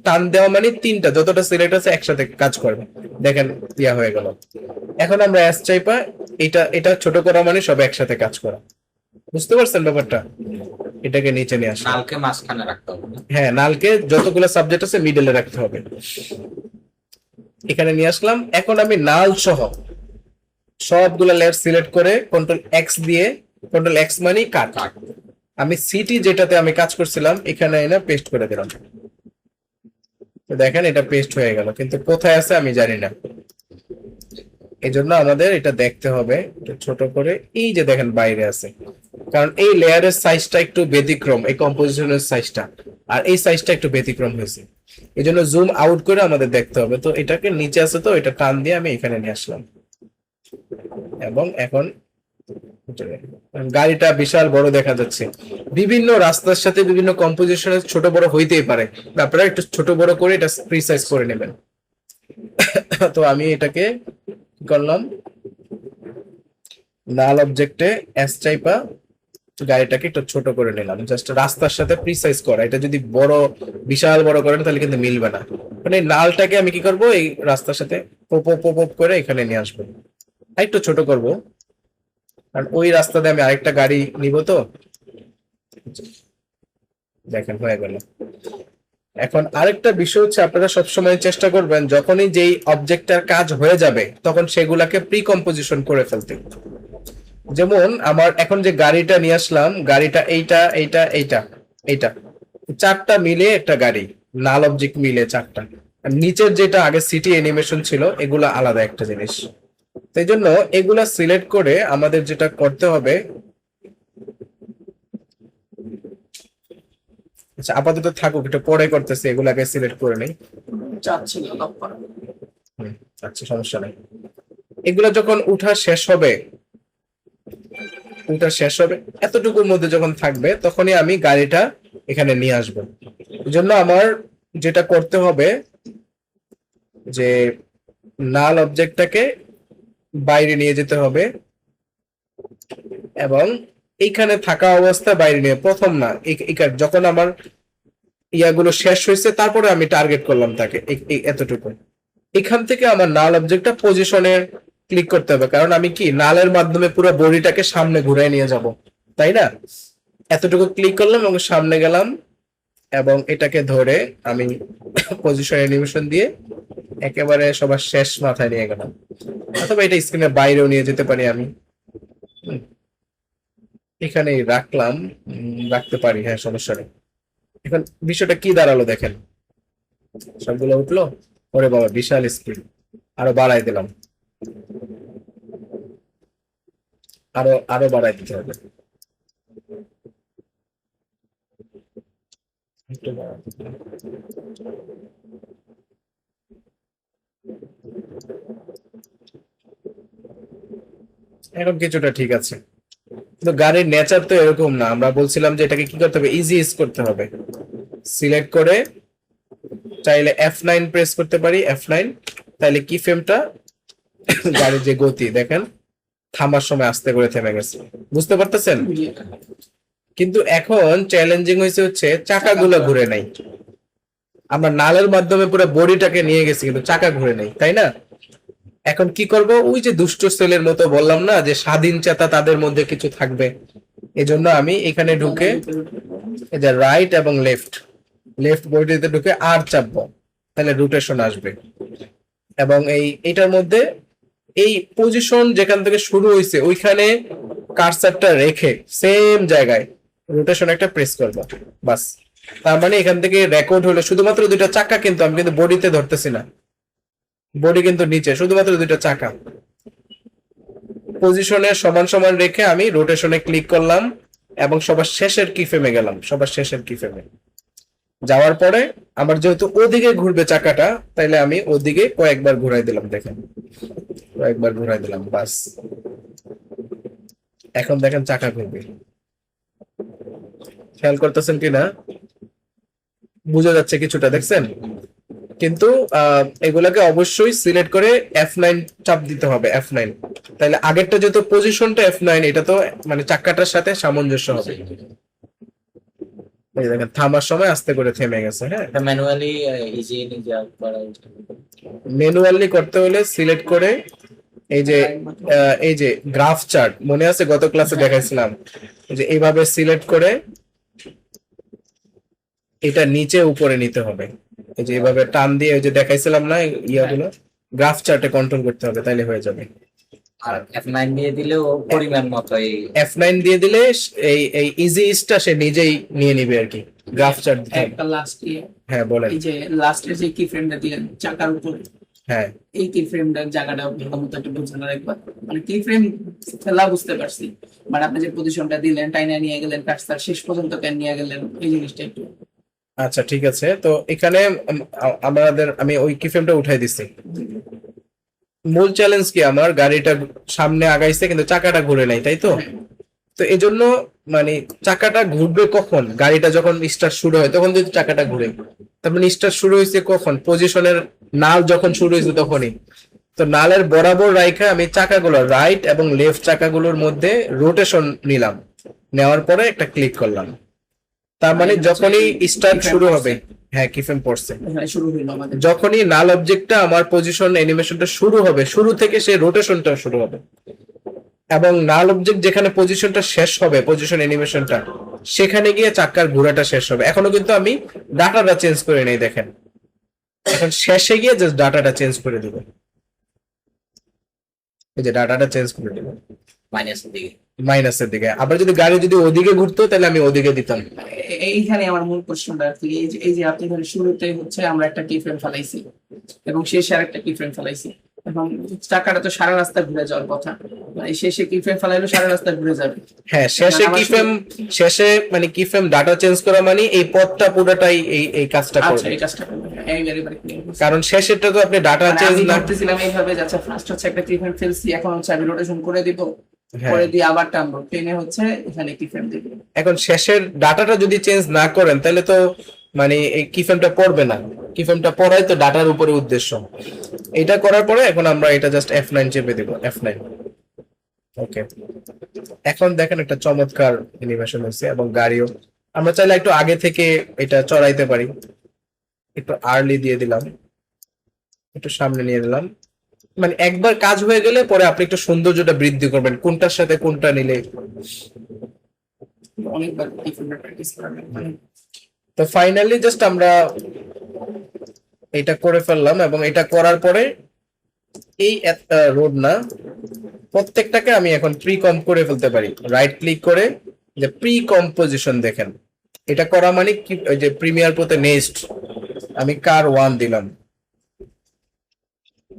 টান দেওয়া, মানে 3টা যতটা সিলেক্ট আছে একসাথে কাজ করবে। দেখেন ইয়া হয়ে গেল। এখন আমরা এস চাইপা এটা ছোট করা মানে সব একসাথে কাজ করা। বুঝতে পারছেন ব্যাপারটা? এটাকে নিচে নিয়ে আসা, নালকে মাঝখানে রাখতে হবে। হ্যাঁ, নালকে যতগুলো সাবজেক্ট আছে মিডলে রাখতে হবে। এখানে নিয়ে আসলাম। এখন আমি নাল সহ সবগুলো লেয়ার সিলেক্ট করে কন্ট্রোল এক্স দিয়ে, কন্ট্রোল এক্স মানে কাট, আমি সিটি যেটাতে আমি কাজ করছিলাম এখানে এনে পেস্ট করে দিলাম। তো দেখেন এটা পেস্ট হয়ে গেল, কিন্তু কোথায় আছে আমি জানি না। এই জন্য আমাদের এটা দেখতে হবে একটু ছোট করে। এই যে দেখেন বাইরে আছে, কারণ এই লেয়ারের সাইজটা একটু ব্যতিক্রম, এই কম্পোজিশনের সাইজটা আর এই সাইজটা একটু ব্যতিক্রম হয়েছে। এই জন্য জুম আউট করে আমাদের দেখতে হবে। তো এটাকে নিচে আছে, তো এটা টান দিয়ে আমি এখানে নিয়ে আসলাম, এবং এখন গাড়িটা বিশাল বড় দেখা যাচ্ছে। বিভিন্ন রাস্তার সাথে বিভিন্ন কম্পোজিশনের ছোট বড় হইতেই পারে, আপনারা একটু ছোট বড় করে এটা প্রিসাইজ করে নেবেন। তো আমি এটাকে কি করলাম, নাল অবজেক্টে এস চাইপা গাড়িটাকে একটু ছোট করে নিলাম, জাস্ট রাস্তার সাথে প্রিসাইজ করা। এটা যদি বড় বিশাল বড় করেন তাহলে কিন্তু মিলবে না। মানে নালটাকে আমি কি করব, এই রাস্তার সাথে পপ পপ পপ করে এখানে নিয়ে আসবো, একটু ছোট করব, কারণ ওই রাস্তা দিয়ে আমি আরেকটা গাড়ি নিব। তো দেখেন হয়ে গেল। এখন আরেকটা বিষয় হচ্ছে আপনারা সবসময় চেষ্টা করবেন যখনই যেই অবজেক্টটার কাজ হয়ে যাবে তখন সেগুলাকে প্রি কম্পোজিশন করে ফেলতে। যেমন আমার এখন যে গাড়িটা নিয়ে আসলাম, গাড়িটা এইটা এইটা এইটা এইটা চারটা মিলে একটা গাড়ি, নাল অবজেক্ট মিলে চারটা। আর নিচের যেটা আগে সিটি অ্যানিমেশন ছিল এগুলা আলাদা একটা জিনিস। সেই জন্য এগুলা সিলেক্ট করে আমাদের যেটা করতে হবে, আচ্ছা আপাতত থাকুক, এটা পরে করতেছি, এগুলাকে সিলেক্ট করে নেই। চাচ্ছিল লক করা। আচ্ছা সমস্যা নাই। এগুলা যখন উঠা শেষ হবে, এতটুকুর মধ্যে যখন থাকবে তখনই আমি গাড়িটা এখানে নিয়ে আসবো। এই জন্য আমার যেটা করতে হবে যে নাল অবজেক্টটাকে বাইরে নিয়ে যেতে হবে এবং এইখানে থাকা অবস্থা বাইরে নিয়ে, প্রথম না, যখন আমার ইয়াগুলো শেষ হয়েছে তারপরে আমি টার্গেট করলাম তাকে এতটুকু। এখান থেকে আমার নাল অবজেক্টটা পজিশনে ক্লিক করতে হবে, কারণ আমি কি নালের মাধ্যমে পুরো বডিটাকে সামনে ঘুরাই নিয়ে যাব, তাই না? এতটুকু ক্লিক করলাম এবং সামনে গেলাম এবং এটাকে ধরে আমি পজিশন অ্যানিমেশন দিয়ে একেবারে সবার শেষ মাথায় নিয়ে গেলাম, অথবা এটা স্ক্রিনের বাইরেও নিয়ে যেতে পারি আমি। এখানে রাখলাম, রাখতে পারি, হ্যাঁ সমস্যা নেই। এখন বিষয়টা কি দাঁড়ালো দেখেন, সবগুলো উঠলো, ওরে বাবা বিশাল স্পিড, আরো বাড়াই দিলাম, আরো আরো বাড়াই দিতে হবে। একটু বাড়াই দিতে হবে। এখন কিছুটা ঠিক আছে, কিন্তু গাড়ির নেচার তো এরকম না। আমরা বলছিলাম যে এটাকে কি করতে হবে, ইজি ইজ করতে হবে। সিলেক্ট করে চাইলে F9 প্রেস করতে পারি, F9, তাইলে কি ফ্রেমটা গাড়ির যে গতি দেখেন থামার সময় আস্তে করে থেমে গেছে, বুঝতে পারতেছেন? কিন্তু এখন চ্যালেঞ্জিং হয়েছে হচ্ছে চাকাগুলো ঘুরে নাই। আমরা নালের মাধ্যমে পুরো বডিটাকে নিয়ে গেছি কিন্তু চাকা ঘুরে নাই, তাই না? এখন কি করব, ওই যে দুষ্ট সেলের মতো বললাম না যে স্বাধীন চেতা তাদের মধ্যে কিছু থাকবে, এজন্য আমি এখানে ঢুকে এই যে রাইট এবং লেফট বডিতে ঢুকে আর চাপবো, তাহলে রোটেশন আসবে। এবং এইটার মধ্যে এই পজিশন যেখান থেকে শুরু হয়েছে ওইখানে কার্সারটা রেখে সেম জায়গায় রোটেশন একটা প্রেস করবো, বাস। তার মানে এখান থেকে রেকর্ড হলো শুধুমাত্র দুইটা চাকা, কিন্তু আমি কিন্তু বডিতে ধরতেছি না, বডি কিন্তু নিচে, শুধুমাত্র দুইটা চাকা। পজিশনে সমান সমান রেখে আমি রোটেশনে ক্লিক করলাম এবং সবার শেষের কি ফ্রেমে গেলাম, সবার শেষের কি ফ্রেমে যাওয়ার পরে আমার যেহেতু ওদিকে ঘুরবে চাকাটা, তাইলে আমি ওদিকে কয়েকবার ঘুরাই দিলাম, দেখেন কয়েকবার ঘুরাই দিলাম, বাস। এখন দেখেন চাকা ঘুরবে, খেয়াল করতেছেন কিনা বুঝা যাচ্ছে কিছুটা, দেখছেন? কিন্তু এগুলাকে অবশ্যই সিলেক্ট করে F9 চাপ দিতে হবে, F9, তাহলে আগেরটা যেহেতু পজিশনটা F9, এটা তো মানে চাকাটার সাথে সামঞ্জস্য হবে। এই দেখেন থামার সময় আস্তে করে থেমে গেছে। হ্যাঁ, ম্যানুয়ালি ইজি নিজে করা ম্যানুয়ালি করতে হলে সিলেক্ট করে এই যে গ্রাফ চার্ট মনে আছে গত ক্লাসে দেখাইছিলাম, এই যে এইভাবে সিলেক্ট করে এটা নিচে উপরে নিতে হবে, এই যে এইভাবে টান দিয়ে ওই যে দেখাইছিলাম না ইয়াগুলো, গ্রাফ চার্টে কন্ট্রোল করতে হবে, তাইলে হয়ে যাবে। আর F9 দিয়ে দিলেও পরিমাণ মতো F9 দিয়ে দিলে এই ইজি ইজটা সে নিজেই নিয়ে নিবে আর কি, গ্রাফ চার্ট দিতে হবে। একটা লাস্ট ইয়ে, হ্যাঁ বলেন। এই যে লাস্টের যে কি ফ্রেমটা দিলেন চাকার উপর, হ্যাঁ এই কি ফ্রেমটার জায়গাটা ভালো মতো একটু বোঝানোর একবার, মানে কি ফ্রেম ফেলা বুঝতে পারছি, মানে আপনি যে পজিশনটা দিলেন টাইনা নিয়ে গেলেন কার্সার শেষ পর্যন্ত কেন নিয়ে গেলেন, এই জিনিসটা একটু। আচ্ছা ঠিক আছে, তো এখানে আমি ওই কি ফ্রেমটা উঠাই দিছি। মূল চ্যালেঞ্জ কি, আমার গাড়িটা সামনে আগাইছে কিন্তু চাকাটা ঘুরে নাই, তাই তো? তো এই জন্য মানে চাকাটা ঘুরবে কখন, গাড়িটা যখন স্টার্ট শুরু হয় তখন যদি চাকাটা ঘুরে, তার মানে স্টার্ট শুরু হয়েছে কখন, পজিশনের নাল যখন শুরু হয়েছে তখনই। তো নালের বরাবর রাইখা আমি চাকাগুলো রাইট এবং লেফট চাকাগুলোর মধ্যে রোটেশন নিলাম, নেওয়ার পরে একটা ক্লিক করলাম, তার মানে যখনই স্টার্ট শুরু হবে, হ্যাঁ কি ফ্রেম পড়ছে, শুরু হইলো আমাদের যখনই নাল অবজেক্টটা আমার পজিশন অ্যানিমেশনটা শুরু হবে, শুরু থেকে সেই রোটেশনটা শুরু হবে। এবং নাল অবজেক্ট যেখানে পজিশনটা শেষ হবে, পজিশন অ্যানিমেশনটা সেখানে গিয়ে চাক্কার ঘোরাটা শেষ হবে। এখনো কিন্তু আমি ডাটাটা চেঞ্জ করে নেই, দেখেন এখন শেষে গিয়ে জাস্ট ডাটাটা চেঞ্জ করে দিব, এই যে ডাটাটা চেঞ্জ করে দিব মাইনাসের দিকে। মাইনাসের দিকে। আবার যদি গাড়ি যদি ওদিকে ঘুরতো তাহলে আমি ওদিকে দিতাম। এইখানে আমার মূল প্রশ্নটা আর কি, এই যে আপনি ধরেন শুরুতে হচ্ছে আমরা একটা কি ফ্রেম ফেলাইছি এবং শেষে আরেকটা কি ফ্রেম ফেলাইছি, এখন চাকাটা তো সারা রাস্তা ঘুরে যাওয়ার কথা, মানে শেষে কি ফ্রেম ফেলাইলো সারা রাস্তা ঘুরে যাবে। হ্যাঁ, শেষে আমার কি ফ্রেম, শেষে মানে কি ফ্রেম ডাটা চেঞ্জ করা মানে এই পথটা পুরোটাই এই কাজটা আচ্ছা, করবে। এই কাজটা করবে, এইবারে clear হয়েছে। কারণ শেষেরটা তো আপনি ডাটা মানে চেঞ্জ আমি না, ভাবতেছিলাম এইভাবে যাচ্ছে, ফার্স্ট হচ্ছে একটা কি ফ্রেম ফেলছি, এখন হচ্ছে আমি রোটেশন করে দিব, হ্যাঁ করে দিয়ে আবার টানবো, ট্রেনে হচ্ছে এখানে কি ফ্রেম দিব। এখন শেষের ডাটাটা যদি চেঞ্জ না করেন তাহলে তো মানে এই কি ফ্রেমটা পড়বে না। কি ফ্রেমটা পড়াই তো ডাটার উপরে উদ্দেশ্য। এটা করার পরে এখন আমরা এটা জাস্ট F9 চেপে দিব, F9। ওকে, এখন দেখেন একটা চমৎকার অ্যানিমেশন হয়েছে এবং গাড়িও আমরা চাইলে একটু আগে থেকে এটা চড়াইতে পারি। একটু আর্লি দিয়ে দিলাম, একটু সামনে নিয়ে দিলাম, মানে একবার কাজ হয়ে গেলে পরে আপনি একটু সৌন্দর্যটা বৃদ্ধি করবেন কোনটার সাথে কোনটা নিলে। অনেকবার কি ফ্রেম প্র্যাকটিস করা লাগবে। তো ফাইনালি জাস্ট আমরা এটা করে ফেললাম এবং এটা করার পরে এই রোড না, প্রত্যেকটাকে আমি এখন প্রি কম্প করে ফেলতে পারি। রাইট ক্লিক করে যে প্রি কম্পোজিশন দেখেন, এটা করা মানে কি, ওই যে প্রিমিয়ার প্রোতে নেক্সট আমি কার 1 দিলাম,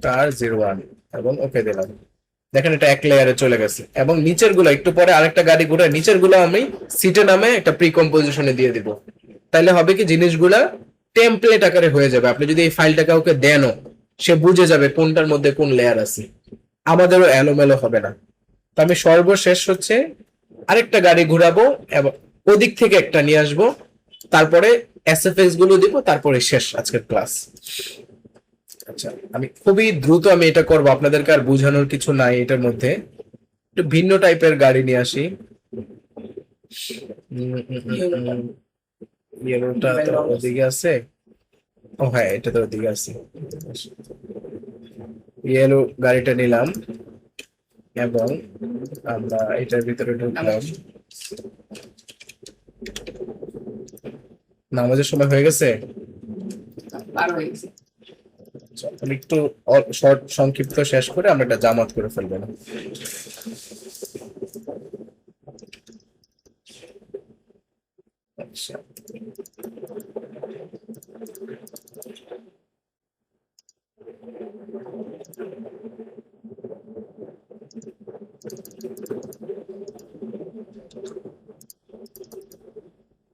কার 01 এবং ওকে দিলাম। দেখেন এটা এক লেয়ারে চলে গেছে এবং নিচের গুলো একটু পরে আরেকটা গাড়ি ঘুরে নিচের গুলো আমি সিটে নামে একটা প্রি কম্পোজিশনে দিয়ে দিব। তাহলে হবে কি জিনিসগুলা টেমপ্লেট আকারে হয়ে যাবে। আপনি যদি এই ফাইলটা কাউকে দেনও সে বুঝে যাবে কোনটার মধ্যে কোন লেয়ার আছে, আমাদেরও এলোমেলো হবে না। তো আমি সর্বশেষ হচ্ছে আরেকটা গাড়ি ঘুরাবো এবং ওদিক থেকে একটা নিয়ে আসবো, তারপরে এসএফএক্স গুলো দিব, তারপরে শেষ আজকের ক্লাস। আচ্ছা, আমি খুবই দ্রুত আমি এটা করবো, আপনাদেরকে আর বোঝানোর কিছু নাই এটার মধ্যে। একটু ভিন্ন টাইপের গাড়ি নিয়ে আসি। ইয়েলোটা তো ওদিকে আছে, ও হ্যাঁ এটা তো ওদিকে আছে। ইয়েলো গাড়িটা নিলাম এবং আমরা এটার ভিতরে ঢুকলাম। নামাজের সময় হয়ে গেছে, পার হয়ে গেছে। আমি একটু শর্ট সংক্ষিপ্ত শেষ করে আমরা একটা জামাত করে ফেলবো না। আচ্ছা,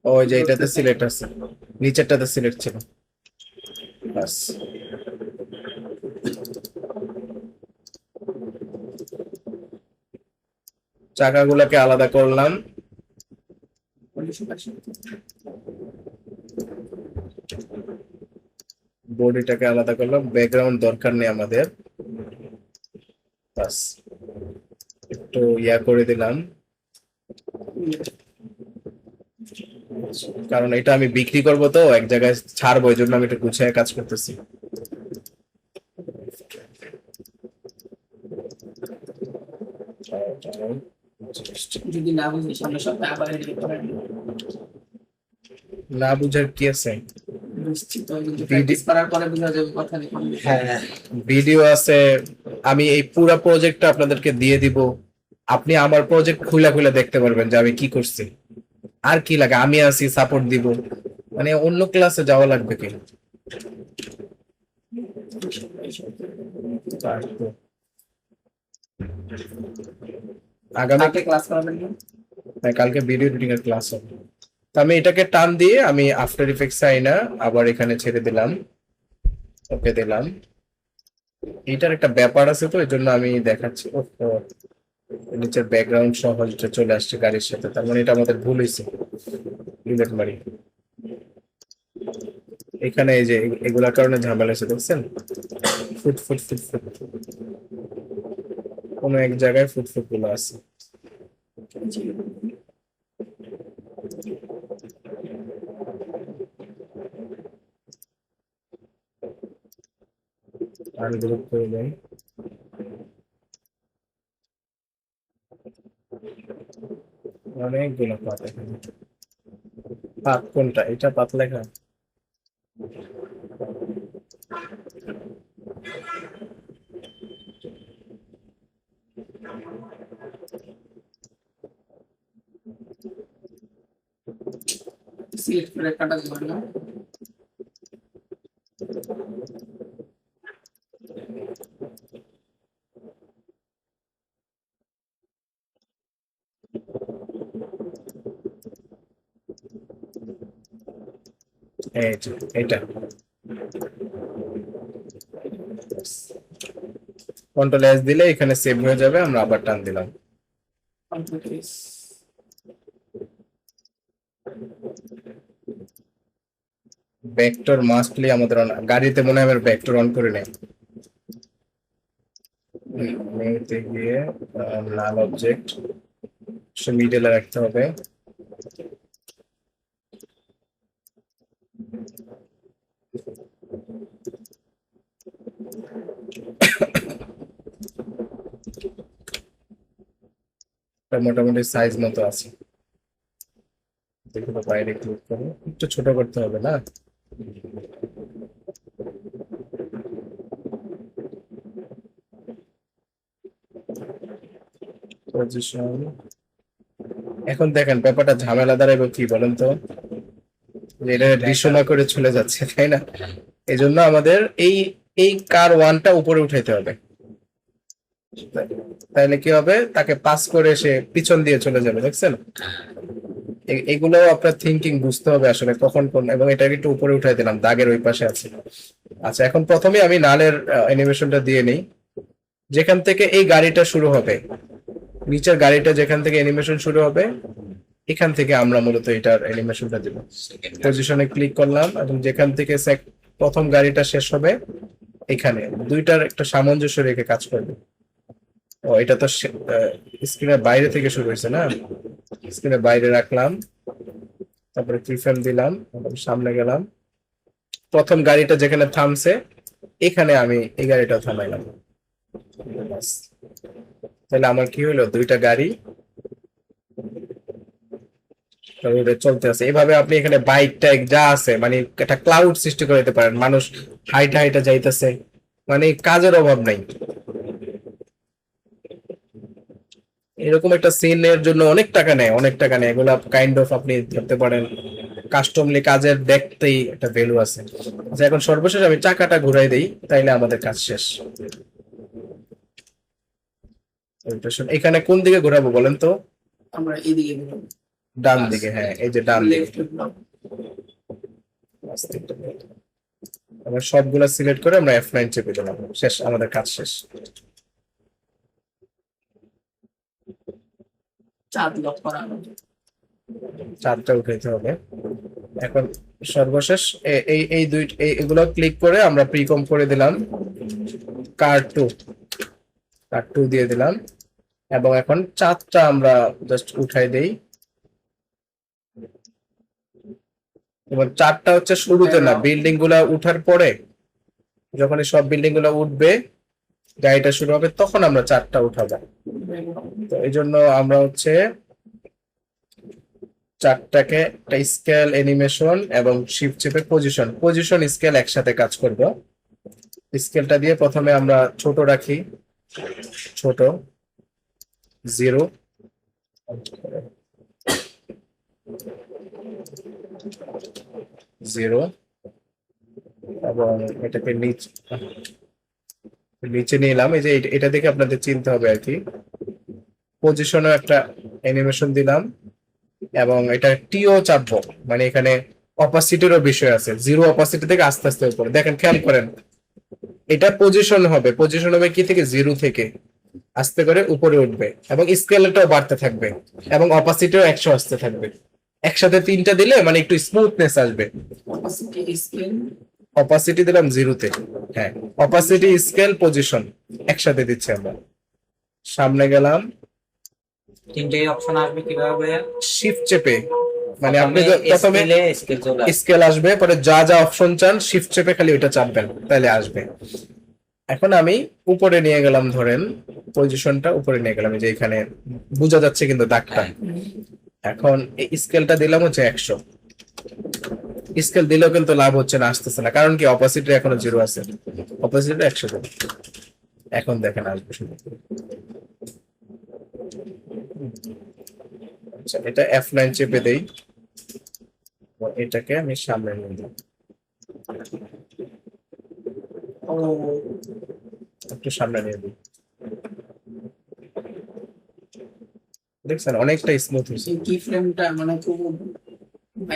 ওই যে এটাতে সিলেক্ট আছে, নিচেরটাতে সিলেক্ট ছিল, বাস। চাকাগুলোকে আলাদা করলাম, বডিটাকে আলাদা করলাম, ব্যাকগ্রাউন্ড দরকার নেই আমাদের, বাস একটু ইয়া করে দিলাম কারণ এটা আমি বিক্রি করব তো এক জায়গায় ছাড়বো, এই জন্য আমি একটু গুছিয়ে কাজ করতেছি। যদি না বুঝি সামনে সপ্তাহে আবার এডিট করেন, না বুঝার কি আছে, বুঝছি তো, কিন্তু প্র্যাকটিস করার পরে বোঝা যাবে কথা লিখুন। হ্যাঁ, ভিডিও আছে, আমি এই পুরো প্রজেক্টটা আপনাদেরকে দিয়ে দিব, আপনি আমার প্রজেক্ট খুলে খুলে দেখতে পারবেন যে আমি কি করছি। আর কি লাগে, আমি আছি, সাপোর্ট দিব, মানে অন্য ক্লাসে যাওয়া লাগবে কি? আগামী কালকে ক্লাস করাবেন না? হ্যাঁ, কালকে ভিডিও এডিটিং এর ক্লাস হবে। তো আমি এটাকে টান দিয়ে আমি আফটার ইফেক্টস আইনা আবার এখানে ছেড়ে দিলাম, ওকে দিলাম। এটার একটা ব্যাপার আছে তো এই জন্য আমি দেখাচ্ছি। নিচের ব্যাকগ্রাউন্ড সহ যেটা চলে আসছে গাড়ির সাথে, তার মানে এটা আমাদের ভুল হয়েছে। ডিলেট মারি, এখানে এই যে এগুলার কারণে ঝামেলা হয়েছে, দেখছেন? ফুট ফুট ফুট ফুট কোনো এক জায়গায় ফুটফুট গুলো আছে। আর গ্রুপ করে দেয়, অনেকগুলো পাতা এখানে। পাত কোনটা, এটা পাত লেখা? সিলেক্ট করে কাটা যাবে না। এই যে এটা কন্ট্রোল এস দিলে এখানে সেভ হয়ে যাবে, আমরা আবার টান দিলাম। ভেক্টর মাস্টলি আমাদের গাড়িতে মনে হয় আমার ভেক্টর অন করে নেই। মেনুতে গিয়ে নাল অবজেক্ট মিডলে রাখতে হবে। মোটামুটি সাইজ মতো আছে, দেখো বাইরে ক্লিক করো, একটু ছোট করতে হবে না? পজিশন। এখন দেখেন ব্যাপারটা ঝামেলা দাঁড়াবে কি বলেন তো, যে এটা দৃশ্যমান করে চলে যাচ্ছে, তাই না? এই জন্য আমাদের এই এই কার ওয়ানটা উপরে উঠাইতে হবে, তাইলে কি হবে, তাকে পাস করে সে পিছন দিয়ে চলে যাবে, দেখছেন? এগুলো আপনার থিঙ্কিং বুঝতে হবে আসলে কখন কোন, এবং এটাকে একটু উপরে উঠাই দিলাম, দাগের ওই পাশে আছে। আচ্ছা, এখন প্রথমে আমি নালের অ্যানিমেশনটা দিয়ে নেই। যেখান থেকে এই গাড়িটা শুরু হবে, নিচের গাড়িটা যেখান থেকে অ্যানিমেশন শুরু হবে, এখান থেকে আমরা মূলত এটার অ্যানিমেশনটা দিব। পজিশনে ক্লিক করলাম এবং যেখান থেকে প্রথম গাড়িটা শেষ হবে, এখানে দুইটার একটা সামঞ্জস্য রেখে কাজ করবে। ও, এটা তো স্ক্রিনের বাইরে থেকে শুরু হয়েছে না, স্ক্রিনের বাইরে রাখলাম, তারপরে কিফ্রেম দিলাম, সামনে গেলাম, প্রথম গাড়িটা যেখানে থামছে এখানে আমি এই গাড়িটা থামাইলাম। তাহলে আমার কি হলো, দুইটা গাড়ি চলতে আছে। এভাবে আপনি এখানে বাইক টাইক যা আছে মানে একটা ক্লাউড সৃষ্টি করে দিতে পারেন, মানুষ হাইটা হাইটা যাইতেছে, মানে কাজের অভাব নাই। এরকম একটা সিনের জন্য অনেক টাকা নেয়, অনেক টাকা নেয়, এগুলো কাইন্ড অফ আপনি ধরতে পারেন কাস্টমলি কাজের দেখতেই একটা ভ্যালু আছে। আচ্ছা, এখন সর্বশেষ আমি চাকাটা ঘুরাই দেই, তাইলে আমাদের কাজ শেষ। এখানে কোন দিকে ঘোরাবো বলেন তো? আমরা এইদিকে ঘুরাবো। ডান দিকে, হ্যাঁ, এই যে ডান দিকে। লেফট ঘুরাবো। আমরা সবগুলা সিলেক্ট করে আমরা F9 চেপে দিলাম, শেষ, আমাদের কাজ শেষ। চাঁদ লক করা হবে। চারটা উঠাইতে হবে। এখন সর্বশেষ এই এই দুই এগুলো ক্লিক করে আমরা প্রিকম করে দিলাম, কার 2 দিয়ে দিলাম, এবং এখন চারটা আমরা জাস্ট উঠাই দেই। এবং চারটা হচ্ছে শুরুতে না, বিল্ডিং গুলা উঠার পরে, যখন সব বিল্ডিং গুলা উঠবে, গাড়িটা শুরু হবে, তখন আমরা চারটা উঠাবো। তো এই জন্য আমরা হচ্ছে চারটাকে একটা স্কেল, অ্যানিমেশন এবং শিফট চেপে পজিশন স্কেল একসাথে কাজ করব। স্কেলটা দিয়ে প্রথমে আমরা ছোট রাখি, ছোট 0, এবং এটাকে নিচে নিলাম। এই যে এটা দেখে আপনাদের চিনতে হবে আর কি। পজিশনও একটা অ্যানিমেশন দিলাম, এবং এটা টিও চাপবো, মানে এখানে অপাসিটিরও বিষয় আছে, 0 অপাসিটি থেকে আস্তে আস্তে উপরে। দেখেন, খেয়াল করেন, এটা পজিশন হবে কি থেকে, 0 থেকে আস্তে করে উপরে উঠবে, এবং স্কেলটাও বাড়তে থাকবে, এবং অপাসিটিও 100 আসতে থাকবে। একসাথে তিনটা দিলে মানে একটু স্মুথনেস আসবে। অপাসিটি দিলাম 0-তে, হ্যাঁ, অপাসিটি, স্কেল, পজিশন একসাথে দিচ্ছি আমরা। সামনে গেলাম, তিনটে অপশন আসবে কিভাবে? শিফট চেপে, মানে আপনি প্রথমে স্কেল চলে আসবে, স্কেল আসবে, পরে যা যা অপশন চান শিফট চেপে খালি ওইটা চাপবেন, তাহলে আসবে। এখন আমি উপরে নিয়ে গেলাম, ধরেন পজিশনটা উপরে নিয়ে গেলাম, এই যে এখানে বোঝা যাচ্ছে কিন্তু দাগটা। এখন এই স্কেলটা দিলাম হচ্ছে 100, স্কেল দিলেও কিন্তু লাভ হচ্ছে না, আসতেছে না, কারণ কি অপোসিটে এখনো 0 আছে, অপোসিটে 100 দেব। এখন দেখেন আসবে শুধু। আচ্ছা, এটা F9 চেপে দেই, এটাকে আমি সামনে নিয়ে দিই, ও একটু সামনে নিয়ে দিই। দেখছেন অনেকটা স্মুথ হয়েছে। এই কি ফ্রেমটা মানে খুব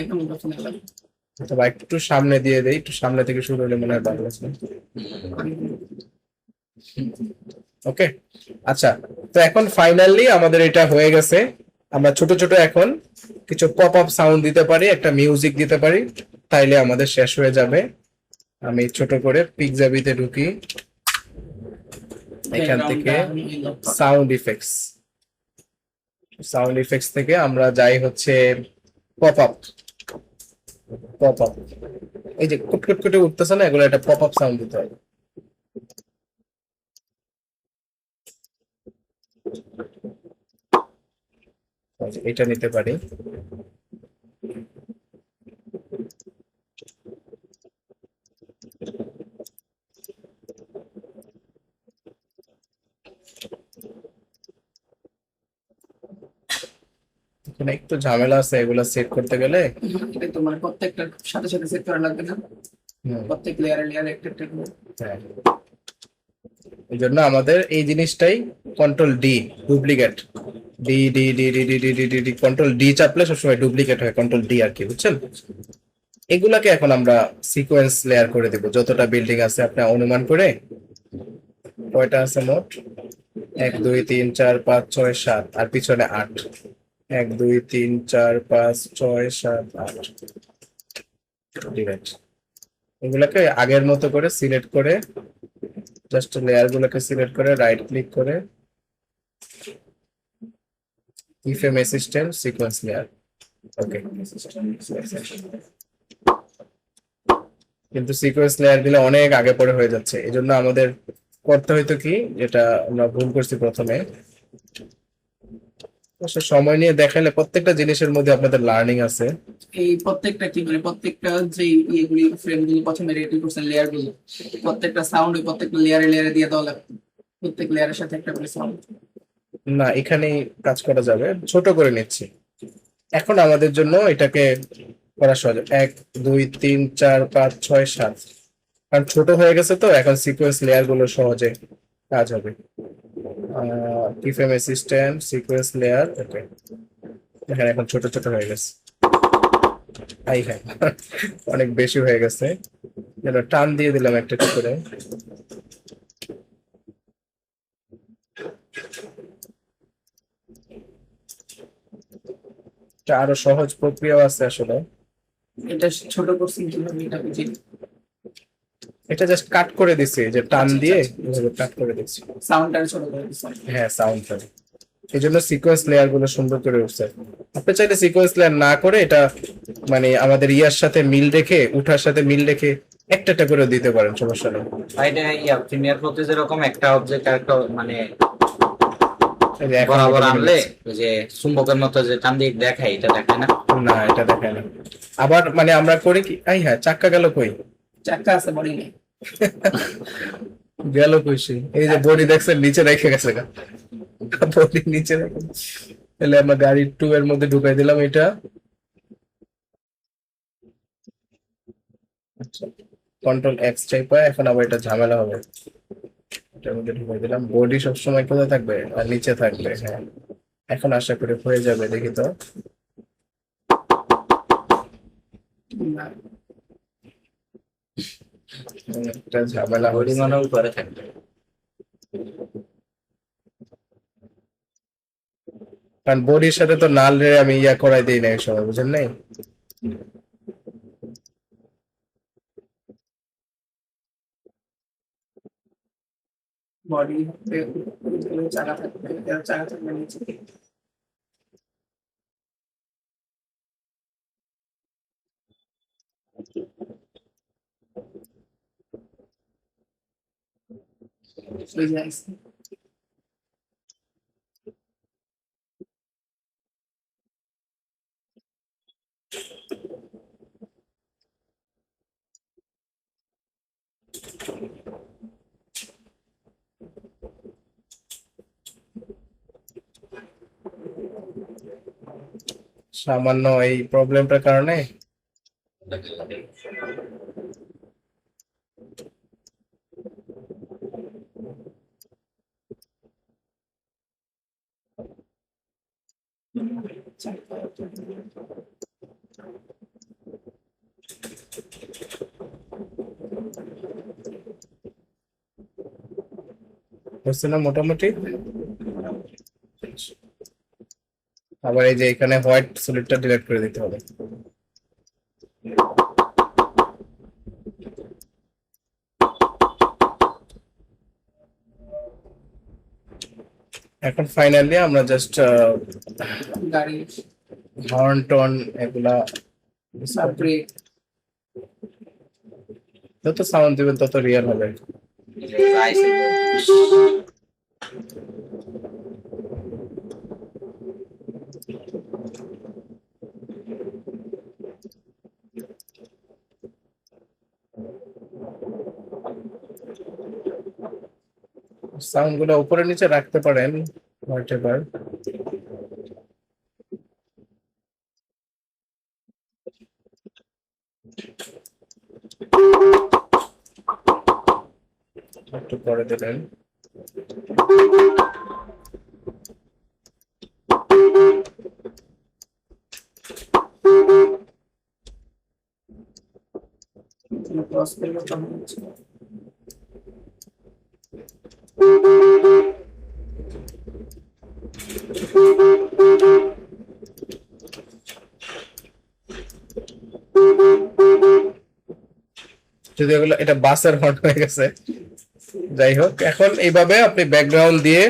একদম পছন্দ লাগে। অথবা একটু সামনে দিয়ে দেই, একটু সামনে থেকে শুরু হলে মনে হয় ভালো লাগছে। ওকে, আচ্ছা, তো এখন ফাইনালি আমাদের এটা হয়ে গেছে। আমরা ছোট ছোট এখন কিছু পপ আপ সাউন্ড দিতে পারি, একটা মিউজিক দিতে পারি, তাইলে আমাদের শেষ হয়ে যাবে। আমি ছোট করে পিকজাবিতে ঢুকি, এখান থেকে সাউন্ড ইফেক্টস, সাউন্ড ইফেক্টস থেকে আমরা যাই হচ্ছে পপ আপ, পপ আপ, এই যে কুটকুট করে উঠতেছে না, এগুলো একটা পপ আপ সাউন্ড দিতে হবে। এটা নিতে পারি। এখানে একটু ঝামেলা আছে এগুলো সেট করতে গেলে। এটা তো মানে প্রত্যেকটার সাথে সাথে সেট করা লাগবে না, হুম, প্রত্যেক লেয়ারে লেয়ারে একটা একটা করে। হ্যাঁ, এই জন্য আমাদের এই জিনিসটাই control D, duplicate, D D D D D D D D D, control D চাপলে সবসময় ডুপ্লিকেট হয়, কন্ট্রোল ডি আর কি, বুঝছেন? এগুলাকে এখন আমরা সিকোয়েন্স লেয়ার করে দেব, যতটা বিল্ডিং আছে আপনি অনুমান করে, কয়টা আছে মোট, 1 2 3 4 5 6 7, আর পিছনে 8, 1 2 3 4 5 6 7 8, ডিভাইড। এগুলাকে আগের মতো করে সিলেক্ট করে, জাস্ট লেয়ার গুলোকে সিলেক্ট করে রাইট ক্লিক করে ইফএম অ্যাসিস্ট্যান্ট সিকোয়েন্স লেয়ার, ওকে। কিন্তু সিকোয়েন্স লেয়ার দিলে অনেক আগে পরে হয়ে যাচ্ছে, এই জন্য আমাদের করতে হয়তো কি, যেটা আমরা ভুল করছি প্রথমে, অবশ্য সময় নিয়ে দেখালে প্রত্যেকটা জিনিসের মধ্যে আপনাদের লার্নিং আছে। এই প্রত্যেকটা কি মানে প্রত্যেকটা যে ইয়েগুলি ফ্রেম গুলি প্রথমে রেডি করছেন লেয়ার গুলো, প্রত্যেকটা সাউন্ড প্রত্যেকটা লেয়ারে লেয়ারে দিয়ে দেওয়া লাগবে, প্রত্যেক লেয়ারের সাথে একটা করে সাউন্ড। না, এখানেই কাজ করা যাবে, ছোট করে নিচ্ছি। এখন আমাদের জন্য এটাকে করা সহজ, 1 2 3 4 5 6 7, কারণ ছোট হয়ে গেছে তো, এখন সিকোয়েন্স লেয়ার গুলো সহজে কাজ হবে। ইফএম অ্যাসিস্ট্যান্ট সিকোয়েন্স লেয়ার, ওকে, এখানে এখন ছোট ছোট হয়ে গেছে। আই হ্যাঁ, অনেক বেশি হয়ে গেছে, যেন টান দিয়ে দিলাম একটা একটু করে। এটা আরো সহজ প্রক্রিয়া আছে আসলে। এটা ছোট করছেন কিভাবে এটা বুঝি, এটা জাস্ট কাট করে দিছি, যে টান দিয়ে এভাবে কাট করে দিচ্ছি। সাউন্ডটা ছোট করে দিচ্ছেন। হ্যাঁ, সাউন্ডটা, এই জন্য সিকোয়েন্স লেয়ার গুলো সুন্দর করে উঠছে। আপনি চাইলে সিকোয়েন্স লেয়ার না করে এটা মানে আমাদের ইয়ার সাথে মিল রেখে, উঠার সাথে মিল রেখে একটা একটা করে দিতে পারেন, সমস্যা নেই। এটা প্রিমিয়ার প্রতে যেরকম একটা অবজেক্ট একটা মানে এই যে এখন বরাবর এটা আনলে ওই যে চুম্বকের মতো যে টান দিয়ে দেখায়, এটা দেখায় না। না, এটা দেখায় না। আবার মানে আমরা করি কি, আই হ্যাঁ, চাক্কা গেল কই, চারটা আছে বডি নেই। গেল কই সে, এই যে বডি দেখছেন নিচে রেখে গেছে, বডি নিচে রেখে, তাহলে আমরা গাড়ি 2 এর মধ্যে ঢুকাই দিলাম এটা। কন্ট্রোল এক্স চাইপা এখন আবার এটা ঝামেলা হবে, এটার মধ্যে ঢুকাই দিলাম, বডি সবসময় কোথায় থাকবে, আর নিচে থাকবে, হ্যাঁ। এখন আশা করি হয়ে যাবে, দেখি তো। না, একটা ঝামেলা বডি হচ্ছে। মানে উপরে থাকবে। কারণ বডির সাথে তো নাল রে আমি ইয়া করাই দিই না এই সময়, বুঝেন নাই? বডি চাকা থাকবে, চাকা থাকবে নিচে। ওই যে আছে। সামান্য এই প্রবলেমটার কারণে হচ্ছে না মোটামুটি। আবার এই যে এখানে হোয়াইট সলিডটা ডিলিট করে দিতে হবে। এখন ফাইনালি আমরা জাস্ট গাড়ির হর্ন টন এগুলা ব্রেক যত সাউন্ড দিবেন তত রিয়েল হবে। সাউন্ড গুলো উপরে নিচে রাখতে পারেন হোয়াটএভার। একটু পরে দিলেন। ক্রস করবো তখন হচ্ছে যদি এগুলো এটা বাসের হর্ন হয়ে গেছে। যাই হোক, এখন এইভাবে আপনি ব্যাকগ্রাউন্ড দিয়ে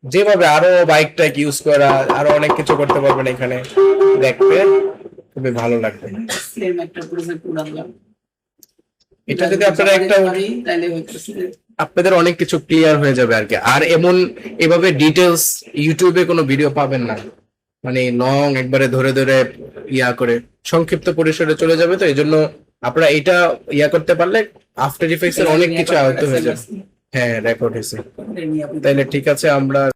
যেভাবে আরো বাইকটা ইউজ করা আরো অনেক কিছু করতে পারবেন, এখানে দেখতে খুবই ভালো লাগবে। সেম একটা প্রজেক্ট উড়ালাম। এটা যদি আপনারা একটা তাহলে হইতেছে আপনাদের অনেক কিছু ক্লিয়ার হয়ে যাবে আর কি। আর এমন এভাবে ডিটেলস ইউটিউবে কোনো ভিডিও পাবেন না, মানে লং একবারে ধরে ধরে ইয়া করে সংক্ষিপ্ত পরিসরে চলে যাবে। তো এই জন্য আপনারা এটা ইয়া করতে পারলে আফটার ইফেক্টস এর অনেক কিছু আয়ত্ত হয়ে যাবে। হ্যাঁ, রেকর্ড হয়েছে। তাইলে ঠিক আছে, আমরা